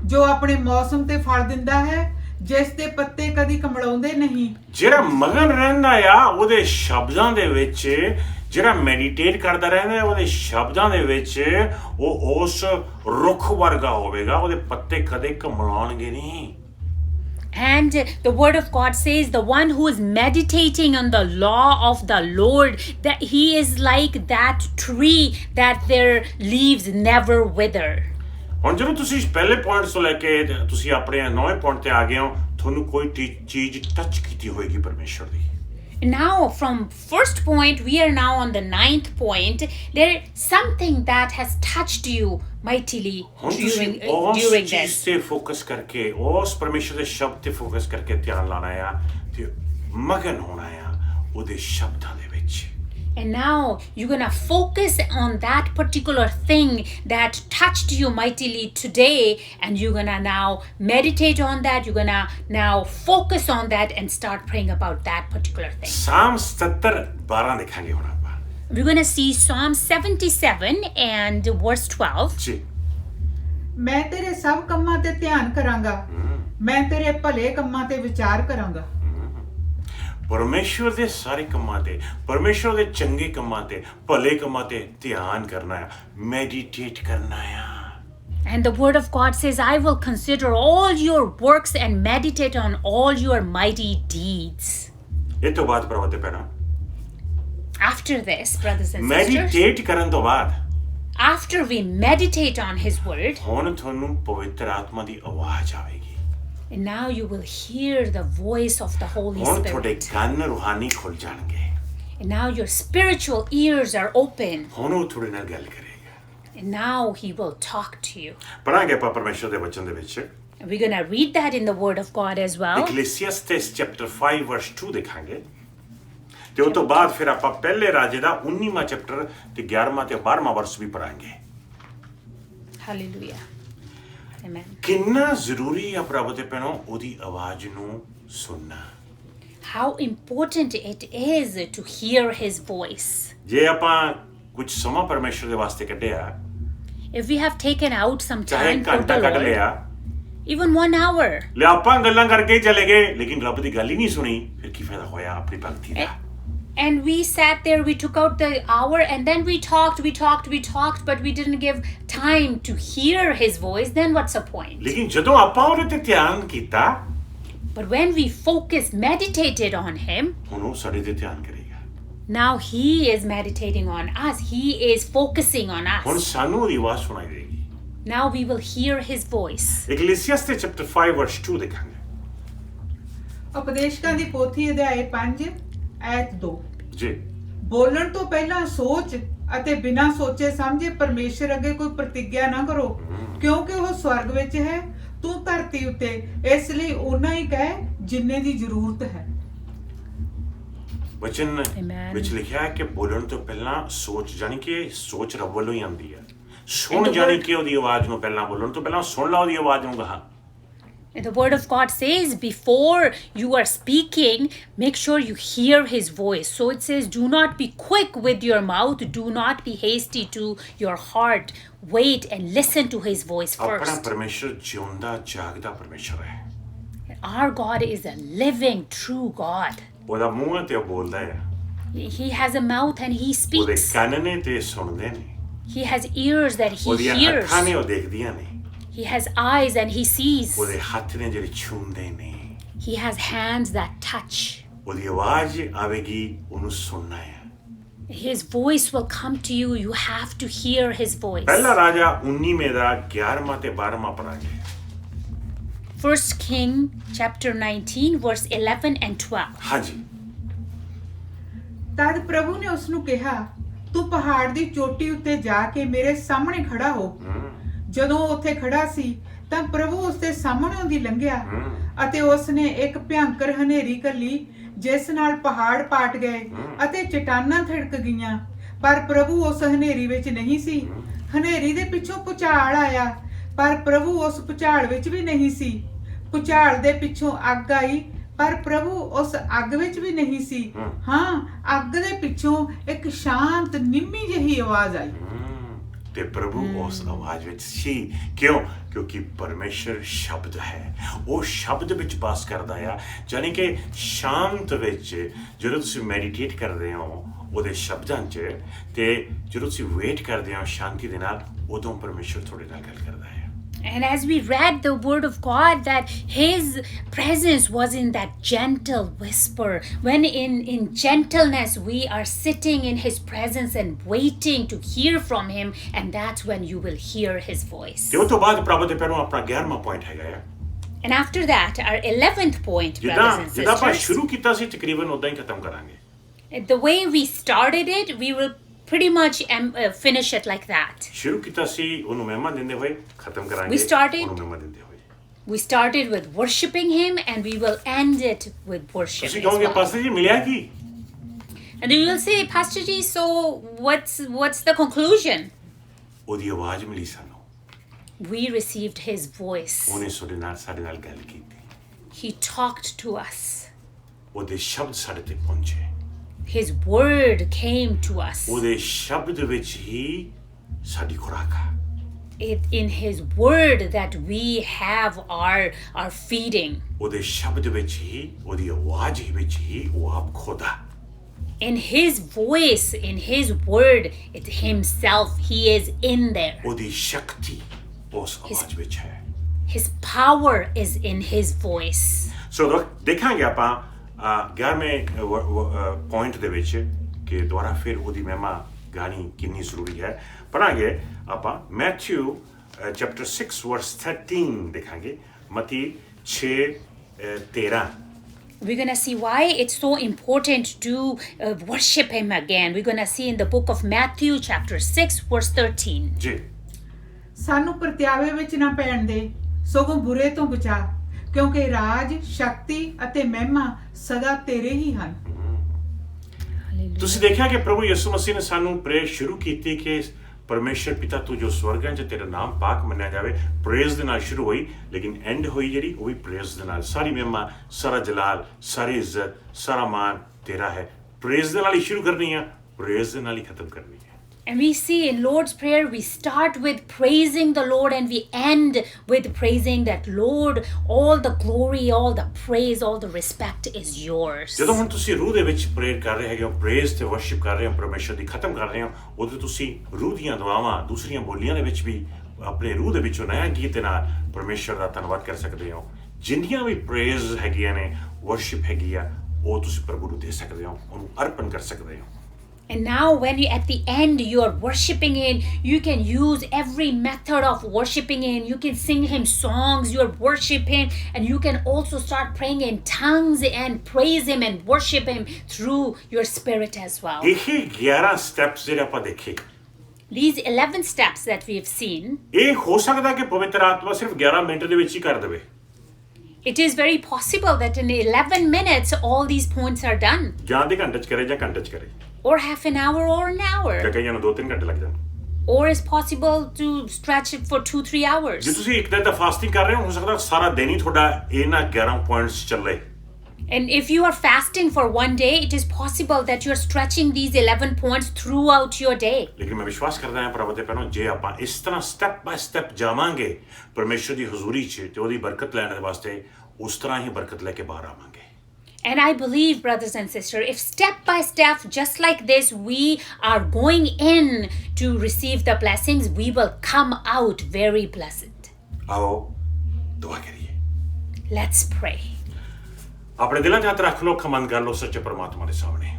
ਜੋ ਆਪਣੇ ਮੌਸਮ ਤੇ ਫਲ ਦਿੰਦਾ ਹੈ ਜਿਸ ਦੇ ਪੱਤੇ ਕਦੀ ਕਮਲਾਉਂਦੇ ਨਹੀਂ ਜਿਹੜਾ ਮਗਨ ਰਹਿੰਦਾ ਆ ਉਹਦੇ ਸ਼ਬਦਾਂ ਦੇ ਵਿੱਚ ਜਿਹੜਾ ਮੈਡੀਟੇਟ ਕਰਦਾ ਰਹਿੰਦਾ ਉਹਦੇ ਸ਼ਬਦਾਂ ਦੇ ਵਿੱਚ ਉਹ ਉਸ ਰੁੱਖ ਵਰਗਾ ਹੋਵੇਗਾ ਉਹਦੇ ਪੱਤੇ ਕਦੇ ਕਮਲਾਉਣਗੇ ਨਹੀਂ And the word of God says the one who is meditating on the law of the Lord, that he is like that tree that their leaves never wither. ਹੁਣ ਜਦੋਂ ਤੁਸੀਂ ਪਹਿਲੇ ਪੁਆਇੰਟ ਤੋਂ ਲੈ ਕੇ ਤੁਸੀਂ ਆਪਣੇ 9ਵੇਂ ਪੁਆਇੰਟ ਤੇ ਆ ਗਏ ਹੋ ਤੁਹਾਨੂੰ ਕੋਈ ਚੀਜ਼ ਟੱਚ ਕੀਤੀ ਹੋਏਗੀ ਪਰਮੇਸ਼ਰ ਦੀ Now from first point we are now on the 9th point. There is something that has touched you mightily during this. ਤੇ ਫੋਕਸ ਕਰਕੇ ਉਸ ਪਰਮੇਸ਼ਰ ਦੇ ਸ਼ਬਦ ਤੇ ਫੋਕਸ ਕਰਕੇ ਧਿਆਨ ਲਾਣਾ ਆ ਤੇ ਮਗਨ ਹੋਣਾ ਆ ਉਹਦੇ ਸ਼ਬਦਾਂ ਦੇ ਵਿੱਚ And now you're going to focus on that particular thing that touched you mightily today, and you're going to now meditate on that. You're going to now focus on that and start praying about that particular thing. Psalm 77 12 ਦੇਖਾਂਗੇ ਹੁਣ ਆਪਾਂ We're going to see Psalm 77 and verse 12. ਜੀ ਮੈਂ ਤੇਰੇ ਸਭ ਕੰਮਾਂ ਤੇ ਧਿਆਨ ਕਰਾਂਗਾ ਮੈਂ ਤੇਰੇ ਭਲੇ ਕੰਮਾਂ ਤੇ ਵਿਚਾਰ ਕਰਾਂਗਾ ਪਰਮੇਸ਼ਵਰ ਦੇ ਸਾਰੇ ਕੰਮਾਂ ਤੇ ਪਰਮੇਸ਼ਵਰ ਦੇ ਚੰਗੇ ਕੰਮਾਂ ਤੇ ਭਲੇ ਕੰਮਾਂ ਤੇ ਧਿਆਨ ਕਰਨਾ ਹੈ ਮੈਡੀਟੇਟ ਕਰਨਾ ਹੈ And the word of God says, I will consider all your works and meditate on all your mighty deeds. ਇਹ ਤੋਂ ਬਾਅਦ ਪ੍ਰਭੂ ਦੇ ਪੈਣਾ After this, brothers and sisters, meditate ਕਰਨ ਤੋਂ ਬਾਅਦ after we meditate on His word, ਹੁਣ ਤੁਹਾਨੂੰ ਪਵਿੱਤਰ ਆਤਮਾ ਦੀ ਆਵਾਜ਼ ਆਵੇਗੀ and now you will hear the voice of the Holy ਹੁਣ ਤੁਹਾਡੇ Spirit. ਕੰਨ ਰੂਹਾਨੀ ਖੁੱਲ ਜਾਣਗੇ And now your spiritual ears are open. ਹੁਣ ਉਹ ਤੁਹਾਡੇ ਨਾਲ ਗੱਲ ਕਰੇਗਾ And now He will talk to you. ਪੜਾਂਗੇ ਆਪਾਂ ਪਰਮੇਸ਼ਰ ਦੇ ਵਚਨ ਦੇ ਵਿੱਚ And we're going to read that in the word of God as well. Ecclesiastes chapter 5 verse 2 ਦੇਖਾਂਗੇ ਤੇ ਉਸ ਤੋਂ ਬਾਅਦ ਫਿਰ ਆਪਾਂ ਪਹਿਲੇ ਰਾਜੇ ਦਾ 19ਵਾਂ ਚੈਪਟਰ ਤੇ 11ਵਾਂ ਤੇ 12ਵਾਂ ਵਰਸ ਵੀ ਪੜਾਂਗੇ Hallelujah. Amen. ਕਿੰਨਾ ਜ਼ਰੂਰੀ ਆ ਪ੍ਰਭੂ ਦੇ ਭੈਣੋ ਉਹਦੀ ਆਵਾਜ਼ ਨੂੰ ਸੁਣਨਾ। How important it is to hear his voice. ਜੇ ਆਪਾਂ ਕੁਝ ਸਮਾਂ ਪਰਮੇਸ਼ਰ ਦੇ ਵਾਸਤੇ ਕੱਢਿਆ, If we have taken out some ਚਾਹੇ time for ਘੰਟਾ the ਕੱਢ Lord, ਲਿਆ, even 1 hour, ਲੈ ਆਪਾਂ ਗੱਲਾਂ ਕਰਕੇ ਹੀ ਚਲੇ ਗਏ ਲੇਕਿਨ ਰੱਬ ਦੀ ਗੱਲ ਹੀ ਨਹੀਂ ਸੁਣੀ, ਫਿਰ ਕੀ ਫਾਇਦਾ ਹੋਇਆ ਆਪਣੀ ਭਗਤੀ ਦਾ। and we sat there, we took out the hour, and then we talked, but we didn't give time to hear his voice, then what's the point? ਲੇਕਿਨ ਜਦੋਂ ਆਪਾਂ ਉਹਦੇ ਤੇ ਧਿਆਨ ਕੀਤਾ, But when we focused, meditated on him, ਹੁਣ ਉਹ ਸਾਡੇ ਤੇ ਧਿਆਨ ਕਰੇਗਾ। now he is meditating on us. He is focusing on ਹੁਣ us. ਸਾਨੂੰ ਉਹਦੀ ਆਵਾਜ਼ ਸੁਣਾਈ ਦੇਗੀ। Now we will hear his voice. Ecclesiastes chapter 5 verse 2 ਦੇਖਾਂਗੇ। ਉਪਦੇਸ਼ਕਾਂ ਦੀ ਪੋਥੀ ਅਧਿਆਇ 5 ਐਤ 2। ਜੀ ਬੋਲਣ ਤੋਂ ਪਹਿਲਾਂ ਸੋਚ ਅਤੇ ਬਿਨਾਂ ਸੋਚੇ ਸਮਝੇ ਪਰਮੇਸ਼ਰ ਅੱਗੇ ਕੋਈ ਪ੍ਰਤੀਗਿਆ ਨਾ ਕਰੋ, ਕਿਉਂਕਿ ਉਹ ਸਵਰਗ ਵਿੱਚ ਹੈ, ਤੂੰ ਧਰਤੀ ਉੱਤੇ, ਇਸ ਲਈ ਓਨਾ ਹੀ ਕਹੇ ਜਿੰਨੇ ਦੀ ਜ਼ਰੂਰਤ ਹੈ। ਵਚਨ Amen. ਵਿੱਚ ਲਿਖਿਆ ਹੈ ਕਿ ਬੋਲਣ ਤੋਂ ਪਹਿਲਾਂ ਸੋਚ, ਜਾਣੀ ਕਿ ਸੋਚ ਰੱਬ ਵੱਲੋਂ ਹੀ ਆਉਂਦੀ ਹੈ। ਸੁਣ And the ਜਾਣੀ word- ਕਿ ਉਹਦੀ ਆਵਾਜ਼ ਨੂੰ ਪਹਿਲਾਂ ਬੋਲਣ ਤੋਂ ਪਹਿਲਾਂ ਸੁਣ ਲਾ ਉਹਦੀ ਆਵਾਜ਼ ਨੂੰ ਕਹਾ। And the word of God says, before you are speaking, make sure you hear his voice. So it says, do not be quick with your mouth, do not be hasty to your heart. Wait and listen to his voice ਆਪਣਾ first. ਪਰਮੇਸ਼ਰ ਜਿਉਂਦਾ ਜਾਗਦਾ ਪਰਮੇਸ਼ਰ ਹੈ। Our God is a living, true God. ਉਹਦਾ ਮੂੰਹ ਹੈ ਤੇ ਉਹ ਬੋਲਦਾ ਹੈ, He has a mouth and he ਉਹਦੇ speaks. ਕੰਨ ਨੇ ਤੇ ਸੁਣਦੇ ਨੇ, He has ears that he ਉਹਦੀਆਂ hears. ਅੱਖਾਂ ਨੇ ਉਹ ਦੇਖਦੀਆਂ ਨੇ, He has eyes and he sees. ਉਹਦੇ ਹੱਥ ਨੇ ਜਿਹੜੇ ਛੂੰਹਦੇ ਨੇ, He has hands that touch. ਉਹਦੀ ਆਵਾਜ਼ ਆਵੇਗੀ, ਉਹਨੂੰ ਸੁਣਨਾ ਹੈ। His voice will come to you. You have to hear his voice. ਪਹਿਲਾ ਰਾਜਾ 19 ਦਾ 11ਵਾਂ ਤੇ 12ਵਾਂ ਪੜਾਂਗੇ। 1 King chapter 19 verse 11 and 12. ਹਾਂਜੀ। ਤਦ ਪ੍ਰਭੂ ਨੇ ਉਸ ਨੂੰ ਕਿਹਾ, ਤੂੰ ਪਹਾੜ ਦੀ ਚੋਟੀ ਉੱਤੇ ਜਾ ਕੇ ਮੇਰੇ ਸਾਹਮਣੇ ਖੜਾ ਹੋ। ਜਦੋਂ ਉਹ ਉੱਥੇ ਖੜਾ ਸੀ ਤਾਂ ਪ੍ਰਭੂ ਉਸ ਦੇ ਸਾਹਮਣੋਂ ਦੀ ਲੰਘਿਆ ਅਤੇ ਉਸ ਨੇ ਇੱਕ ਭਿਆਨਕ ਹਨੇਰੀ ਘੱਲੀ, ਜਿਸ ਨਾਲ ਪਹਾੜ ਪਾਟ ਗਏ ਅਤੇ ਚਟਾਨਾਂ ਥਿੜਕ ਗਈਆਂ, ਪਰ ਪ੍ਰਭੂ ਉਸ ਹਨੇਰੀ ਵਿੱਚ ਨਹੀਂ ਸੀ। ਹਨੇਰੀ ਦੇ ਪਿੱਛੋਂ ਭੁਚਾਲ ਆਇਆ, ਪਰ ਪ੍ਰਭੂ ਉਸ ਭੁਚਾਲ ਵਿੱਚ ਵੀ ਨਹੀਂ ਸੀ। ਭੁਚਾਲ ਦੇ ਪਿੱਛੋਂ ਅੱਗ ਆਈ, ਪਰ ਪ੍ਰਭੂ ਉਸ ਅੱਗ ਵਿੱਚ ਵੀ ਨਹੀਂ ਸੀ। ਹਾਂ, ਅੱਗ ਦੇ ਪਿੱਛੋਂ ਇੱਕ ਸ਼ਾਂਤ ਨਿੰਮੀ ਜਿਹੀ ਆਵਾਜ਼ ਆਈ। ਤੇ ਪ੍ਰਭੂ ਉਸ ਆਵਾਜ਼ ਵਿੱਚ ਸੀ। ਕਿਉਂ? ਕਿਉਂਕਿ ਪਰਮੇਸ਼ਰ ਸ਼ਬਦ ਹੈ, ਉਹ ਸ਼ਬਦ ਵਿੱਚ ਵਾਸ ਕਰਦਾ ਆ। ਜਾਣੀ ਕਿ ਸ਼ਾਂਤ ਵਿੱਚ ਜਦੋਂ ਤੁਸੀਂ ਮੈਡੀਟੇਟ ਕਰਦੇ ਹੋ ਉਹਦੇ ਸ਼ਬਦਾਂ 'ਚ, ਤੇ ਜਦੋਂ ਤੁਸੀਂ ਵੇਟ ਕਰਦੇ ਹੋ ਸ਼ਾਂਤੀ ਦੇ ਨਾਲ, ਉਦੋਂ ਪਰਮੇਸ਼ਰ ਤੁਹਾਡੇ ਨਾਲ ਗੱਲ ਕਰਦਾ ਹੈ। And as we read the word of God, that his presence was in that gentle whisper. When in gentleness we are sitting in his presence and waiting to hear from him, and that's when you will hear his voice. ਤੇ ਉਸ ਤੋਂ ਬਾਅਦ ਪ੍ਰਭੂ ਦੇ ਪੈਰੋਂ ਆਪਣਾ 11ਵਾਂ ਪੁਆਇੰਟ ਹੈਗਾ ਆ। And after that, our 11th point, brothers and ਜਿੱਦਾਂ ਆਪਾਂ sisters, ਸ਼ੁਰੂ ਕੀਤਾ ਸੀ ਤਕਰੀਬਨ ਉਦਾਂ ਹੀ ਖਤਮ ਕਰਾਂਗੇ। the way we started it, we will pretty much finish it like that. ਸ਼ੁਰੂ ਕੀਤਾ ਸੀ ਉਹਨੂੰ ਮਹਿਮਾ ਦਿੰਦੇ ਹੋਏ, ਖਤਮ ਕਰਾਂਗੇ We started- ਉਹਨੂੰ ਮਹਿਮਾ ਦਿੰਦੇ ਹੋਏ। We started with worshiping him, and we will end it with worship ਤੁਸੀਂ as ਕਹੋਗੇ well. ਪਾਸਟਰ ਜੀ ਮਿਲਿਆ ਕੀ? And you will say, Pastor Ji, so what's the conclusion? ਉਹਦੀ ਆਵਾਜ਼ ਮਿਲੀ ਸਾਨੂੰ, We received his voice. ਉਹਨੇ ਸਾਡੇ ਨਾਲ ਗੱਲ ਕੀਤੀ, He talked to us. ਉਹਦੇ ਸ਼ਬਦ ਸਾਡੇ ਤੇ ਪਹੁੰਚੇ, His word came to us. ਉਹਦੇ ਸ਼ਬਦ ਵਿੱਚ ਹੀ ਸਾਡੀ ਖੁਰਾਕ ਆ। In his word that we have our feeding. ਉਹਦੇ ਸ਼ਬਦ ਵਿੱਚ ਹੀ, ਉਹਦੀ ਆਵਾਜ਼ ਵਿੱਚ ਹੀ ਉਹ ਆਪ ਖੁਦਾ। In his voice, in his word, it's himself. He is in there. ਉਹਦੀ ਸ਼ਕਤੀ ਉਸ ਆਵਾਜ਼ ਵਿੱਚ ਹੈ। His power is in his voice. ਸੋ ਦੇਖਾਂਗੇ ਆਪਾਂ 11ਵੇਂ ਪੁਆਇੰਟ ਦੇ ਵਿੱਚ ਕਿ ਦੁਬਾਰਾ ਫਿਰ ਉਹਦੀ ਮਹਿਮਾ ਗਾਣੀ ਕਿੰਨੀ ਜ਼ਰੂਰੀ ਹੈ। ਪੜਾਂਗੇ ਆਪਾਂ ਮੈਥਿਊ ਚੈਪਟਰ 6 ਵਰਸ 13 ਦੇਖਾਂਗੇ, ਮਤੀ 6:13। We're going to see why it's so important to worship him again. We're going to see in the book of Matthew chapter 6 verse 13. ਜੀ। ਸਾਨੂੰ ਪ੍ਰਤਿਆਵੇ ਵਿੱਚ ਨਾ ਪੈਣ ਦੇ, ਸਗੋਂ ਬੁਰੇ ਤੋਂ ਬਚਾ, ਕਿਉਂਕਿ ਰਾਜ, ਸ਼ਕਤੀ ਅਤੇ ਮਹਿਮਾ ਸਦਾ ਤੇਰੇ ਹੀ ਹਨ। ਤੁਸੀਂ ਦੇਖਿਆ ਕਿ ਪ੍ਰਭੂ ਯਿਸੂ ਮਸੀਹ ਨੇ ਸਾਨੂੰ ਪ੍ਰੇਅਰ ਸ਼ੁਰੂ ਕੀਤੀ ਕਿ ਪਰਮੇਸ਼ਰ ਪਿਤਾ ਤੂੰ ਜੋ ਸਵਰਗਾਂ 'ਚ ਤੇਰਾ ਨਾਮ ਪਾਕ ਮੰਨਿਆ ਜਾਵੇ। ਪ੍ਰੇਜ਼ ਦੇ ਨਾਲ ਸ਼ੁਰੂ ਹੋਈ ਲੇਕਿਨ ਐਂਡ ਹੋਈ ਜਿਹੜੀ ਉਹ ਵੀ ਪ੍ਰੇਜ਼ ਦੇ ਨਾਲ। ਸਾਰੀ ਮਹਿਮਾ, ਸਾਰਾ ਜਲਾਲ, ਸਾਰੀ ਇੱਜ਼ਤ, ਸਾਰਾ ਮਾਨ ਤੇਰਾ ਹੈ। ਪ੍ਰੇਜ਼ ਦੇ ਨਾਲ ਹੀ ਸ਼ੁਰੂ ਕਰਨੀ ਆ, ਪ੍ਰੇਜ਼ ਦੇ ਨਾਲ ਹੀ ਖਤਮ ਕਰਨੀ ਹੈ। And we see in Lord's Prayer, we start with praising the Lord and we end with praising that Lord, all the glory, all the praise, all the respect is yours. ਜਦੋਂ ਹੁਣ ਤੁਸੀਂ ਰੂਹ ਦੇ ਵਿੱਚ ਪ੍ਰੇਅਰ ਕਰ ਰਹੇ ਹੈਗੇ ਹੋ, ਪ੍ਰੇਜ਼ ਤੇ ਵਰਸ਼ਿਪ ਕਰ ਰਹੇ ਹੋ, ਪਰਮੇਸ਼ਰ ਦੀ ਖਤਮ ਕਰ ਰਹੇ ਹੋ, ਉਦੋਂ ਤੁਸੀਂ ਰੂਹ ਦੀਆਂ ਦੁਆਵਾਂ ਦੂਸਰੀਆਂ ਬੋਲੀਆਂ ਦੇ ਵਿੱਚ ਵੀ ਆਪਣੇ ਰੂਹ ਦੇ ਵਿੱਚੋਂ ਨਇਆ ਗੀਤ ਦੇ ਨਾਲ ਪਰਮੇਸ਼ਰ ਦਾ ਧੰਨਵਾਦ ਕਰ ਸਕਦੇ ਹੋ। ਜਿੰਨੀਆਂ ਵੀ ਪ੍ਰੇਜ਼ ਹੈਗੀਆਂ ਨੇ, ਵਰਸ਼ਿਪ ਹੈਗੀ ਆ, ਉਹ ਤੁਸੀਂ ਪ੍ਰਭੂ ਨੂੰ ਦੇ ਸਕਦੇ ਹੋ, ਉਹਨੂੰ ਅਰਪਣ ਕਰ ਸਕਦੇ ਹੋ। And now when you at the end you are worshiping Him, you can use every method of worshiping Him. You can sing Him songs, you are worshiping, and you can also start praying in tongues and praise Him and worship Him through your spirit as well. ਇਹ 11 ਸਟੈਪਸ ਜਿਹੜੇ ਆਪਾਂ ਦੇਖੇ, These 11 steps that we have seen, ਇਹ ਹੋ ਸਕਦਾ ਕਿ ਪਵਿੱਤਰ ਆਤਮਾ ਸਿਰਫ 11 ਮਿੰਟ ਦੇ ਵਿੱਚ ਹੀ ਕਰ ਦੇਵੇ। it is very possible that in 11 minutes all these points are done, ਜਾਂ ਦੇ ਘੰਟੇ 'ਚ ਕਰੇ ਜਾਂ ਘੰਟੇ 'ਚ ਕਰੇ, or half an hour or an ਜਾਂ hour, ਕਈਆਂ ਨੂੰ 2-3 ਘੰਟੇ ਲੱਗ ਜਾਣ। or it's possible to stretch it for 2-3 ਜੇ hours. ਤੁਸੀਂ ਇੱਕ ਦਿਨ ਦਾ ਫਾਸਟਿੰਗ ਕਰ ਰਹੇ ਹੋ ਸਕਦਾ ਸਾਰਾ ਦਿਨ ਹੀ ਤੁਹਾਡਾ ਇਹਨਾਂ 11 ਪੁਆਇੰਟਸ ਚੱਲੇ। And if you are fasting for one day, it is possible that you are stretching these 11 points throughout your day. ਲੇਕਿਨ ਮੈਂ ਵਿਸ਼ਵਾਸ ਕਰਦਾ ਹਾਂ ਪ੍ਰਭੂ ਦੇ ਪੈਰੋਂ, ਜੇ ਆਪਾਂ ਇਸ ਤਰ੍ਹਾਂ ਸਟੈਪ ਬਾਏ ਸਟੈਪ ਜਾਵਾਂਗੇ ਪਰਮੇਸ਼ਰ ਦੀ ਹਜ਼ੂਰੀ 'ਚ ਤੇ ਉਹਦੀ ਬਰਕਤ ਲੈਣ ਦੇ ਵਾਸਤੇ, ਉਸ ਤਰ੍ਹਾਂ ਹੀ ਬਰਕਤ ਲੈ ਕੇ ਬਾਹਰ ਆਵਾਂਗੇ। And I believe, brothers and sisters, if step by step, just like this, we are going in to receive the blessings, we will come out very blessed. ਆਓ ਦੁਆ ਕਰੀਏ। Let's pray. ਆਪਣੇ ਦਿਲਾਂ 'ਚ ਹੱਥ ਰੱਖ ਲਓ, ਖਮੰਦ ਕਰ ਲਓ ਸੱਚੇ ਪਰਮਾਤਮਾ ਦੇ ਸਾਹਮਣੇ।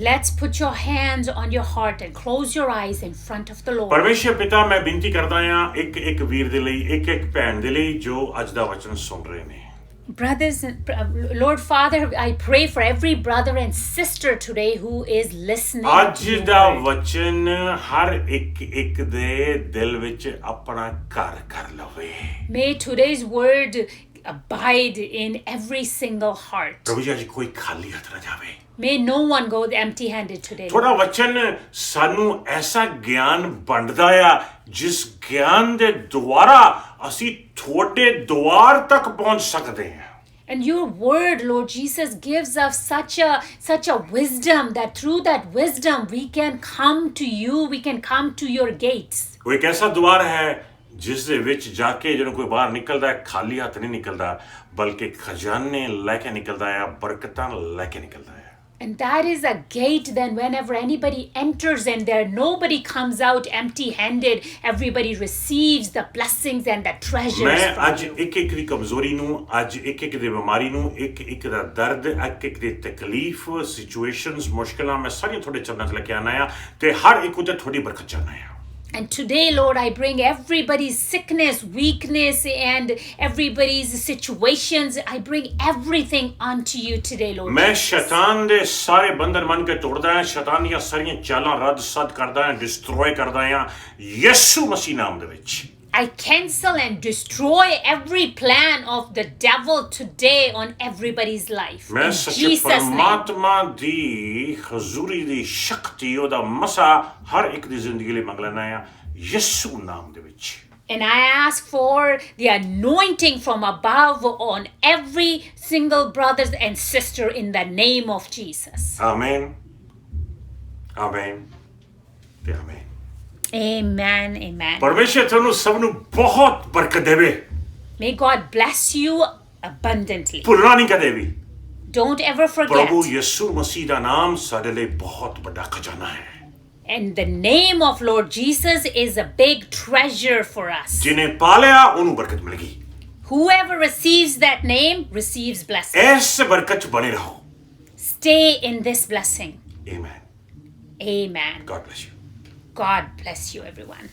Let's put your hands on your heart and close your eyes in front of the Lord. ਪਰਮੇਸ਼ਰ ਪਿਤਾ, ਮੈਂ ਬੇਨਤੀ ਕਰਦਾ ਹਾਂ ਇੱਕ ਵੀਰ ਦੇ ਲਈ, ਇੱਕ ਭੈਣ ਦੇ ਲਈ ਜੋ ਅੱਜ ਦਾ ਵਚਨ ਸੁਣ ਰਹੇ ਨੇ। Brothers and Lord Father, I pray for every brother and sister today who is listening. ਅੱਜ to your ਦਾ word. ਵਚਨ ਹਰ ਇੱਕ ਦੇ ਦਿਲ ਵਿੱਚ ਆਪਣਾ ਘਰ ਕਰ ਲਵੇ। May today's word abide in every single heart. ਪ੍ਰਭੂ ਜੀ ਅੱਜ ਕੋਈ ਖਾਲੀ ਹੱਥ ਨਾ ਜਾਵੇ। May no one go empty-handed today. ਤੁਹਾਡਾ ਵਚਨ ਸਾਨੂੰ ਐਸਾ ਗਿਆਨ ਵੰਡਦਾ ਆ ਜਿਸ ਗਿਆਨ ਦੇ ਦੁਆਰਾ ਅਸੀਂ ਤੁਹਾਡੇ ਦੁਆਰ ਤੱਕ ਪਹੁੰਚ ਸਕਦੇ ਹਾਂ। And your word, Lord Jesus, gives us such a wisdom that through that wisdom we can come to you, we can come to your gates. ਉਹ ਇੱਕ ਐਸਾ ਦੁਆਰ ਹੈ ਜਿਸ ਦੇ ਵਿੱਚ ਜਾ ਕੇ ਜਦੋਂ ਕੋਈ ਬਾਹਰ ਨਿਕਲਦਾ ਹੈ, ਖਾਲੀ ਹੱਥ ਨਹੀਂ ਨਿਕਲਦਾ, ਬਲਕਿ ਖਜ਼ਾਨੇ ਲੈ ਕੇ ਨਿਕਲਦਾ ਹੈ, ਬਰਕਤਾਂ ਲੈ ਕੇ ਨਿਕਲਦਾ ਹੈ। And that is a gate then whenever anybody enters in there, nobody comes out empty-handed. Everybody receives the blessings and the treasures ਮੈਂ from ਅੱਜ you. ਇੱਕ ਦੀ ਕਮਜ਼ੋਰੀ ਨੂੰ, ਅੱਜ ਇੱਕ ਦੀ ਬਿਮਾਰੀ ਨੂੰ, ਇੱਕ ਦਾ ਦਰਦ, ਇੱਕ ਦੀ ਤਕਲੀਫ, ਸਿਚੁਏਸ਼ਨਸ, ਮੁਸ਼ਕਿਲਾਂ, ਮੈਂ ਸਾਰੀਆਂ ਤੁਹਾਡੇ ਚਰਨਾਂ 'ਚ ਲੈ ਕੇ ਆਉਣਾ ਆ ਤੇ ਹਰ ਇੱਕ ਉੱਤੇ ਤੁਹਾਡੀ ਬਰਕਤ ਚਾਹੁੰਦਾ ਆ। And today, Lord, I bring everybody's sickness, weakness, and everybody's situations. I bring everything onto you today, Lord. ਮੈਂ Jesus. ਸ਼ੈਤਾਨ ਦੇ ਸਾਰੇ ਬੰਧਨ ਮੰਨ ਕੇ ਤੋੜਦਾ ਹਾਂ, ਸ਼ੈਤਾਨ ਦੀਆਂ ਸਾਰੀਆਂ ਚਾਲਾਂ ਰੱਦ ਸੱਦ ਕਰਦਾ ਹਾਂ, ਡਿਸਟਰੋਏ ਕਰਦਾ ਹਾਂ ਯਿਸੂ ਮਸੀਹ ਨਾਮ ਦੇ ਵਿੱਚ। I cancel and destroy every plan of the devil today on everybody's life. ਮੈਂ In ਸੱਚੇ Jesus' name. ਪਰਮਾਤਮਾ ਦੀ ਹਜ਼ੂਰੀ ਦੀ ਸ਼ਕਤੀ, ਉਹਦਾ ਮਸਾ ਹਰ ਇੱਕ ਦੀ ਜ਼ਿੰਦਗੀ ਲਈ ਮੰਗ ਲੈਣਾ ਆ ਯਿਸੂ ਨਾਮ ਦੇ ਵਿੱਚ। And I ask for the anointing from above on every single brother and sister in the name of Jesus. Amen, amen ਤੇ ਆਮੇਨ। Amen, amen. ਪਰਮੇਸ਼ਰ ਤੁਹਾਨੂੰ ਸਭ ਨੂੰ ਬਹੁਤ ਬਰਕਤ ਦੇਵੇ। May God bless you abundantly. ਭੁੱਲਣਾ ਨਹੀਂ ਕਦੇ ਵੀ। Don't ever ਪ੍ਰਭੂ forget. ਯਿਸੂ ਮਸੀਹ ਦਾ ਨਾਮ ਸਾਡੇ ਲਈ ਬਹੁਤ ਵੱਡਾ ਖਜ਼ਾਨਾ ਹੈ। And the name of Lord Jesus is a big treasure for us. ਜਿਹਨੇ ਪਾਲਿਆ ਉਹਨੂੰ ਬਰਕਤ ਮਿਲ ਗਈ। Whoever receives that name receives blessing. ਇਸ ਬਰਕਤ 'ਚ ਬਣੇ ਰਹੋ। Stay in this blessing. Amen. Amen. God bless you. God bless you, everyone.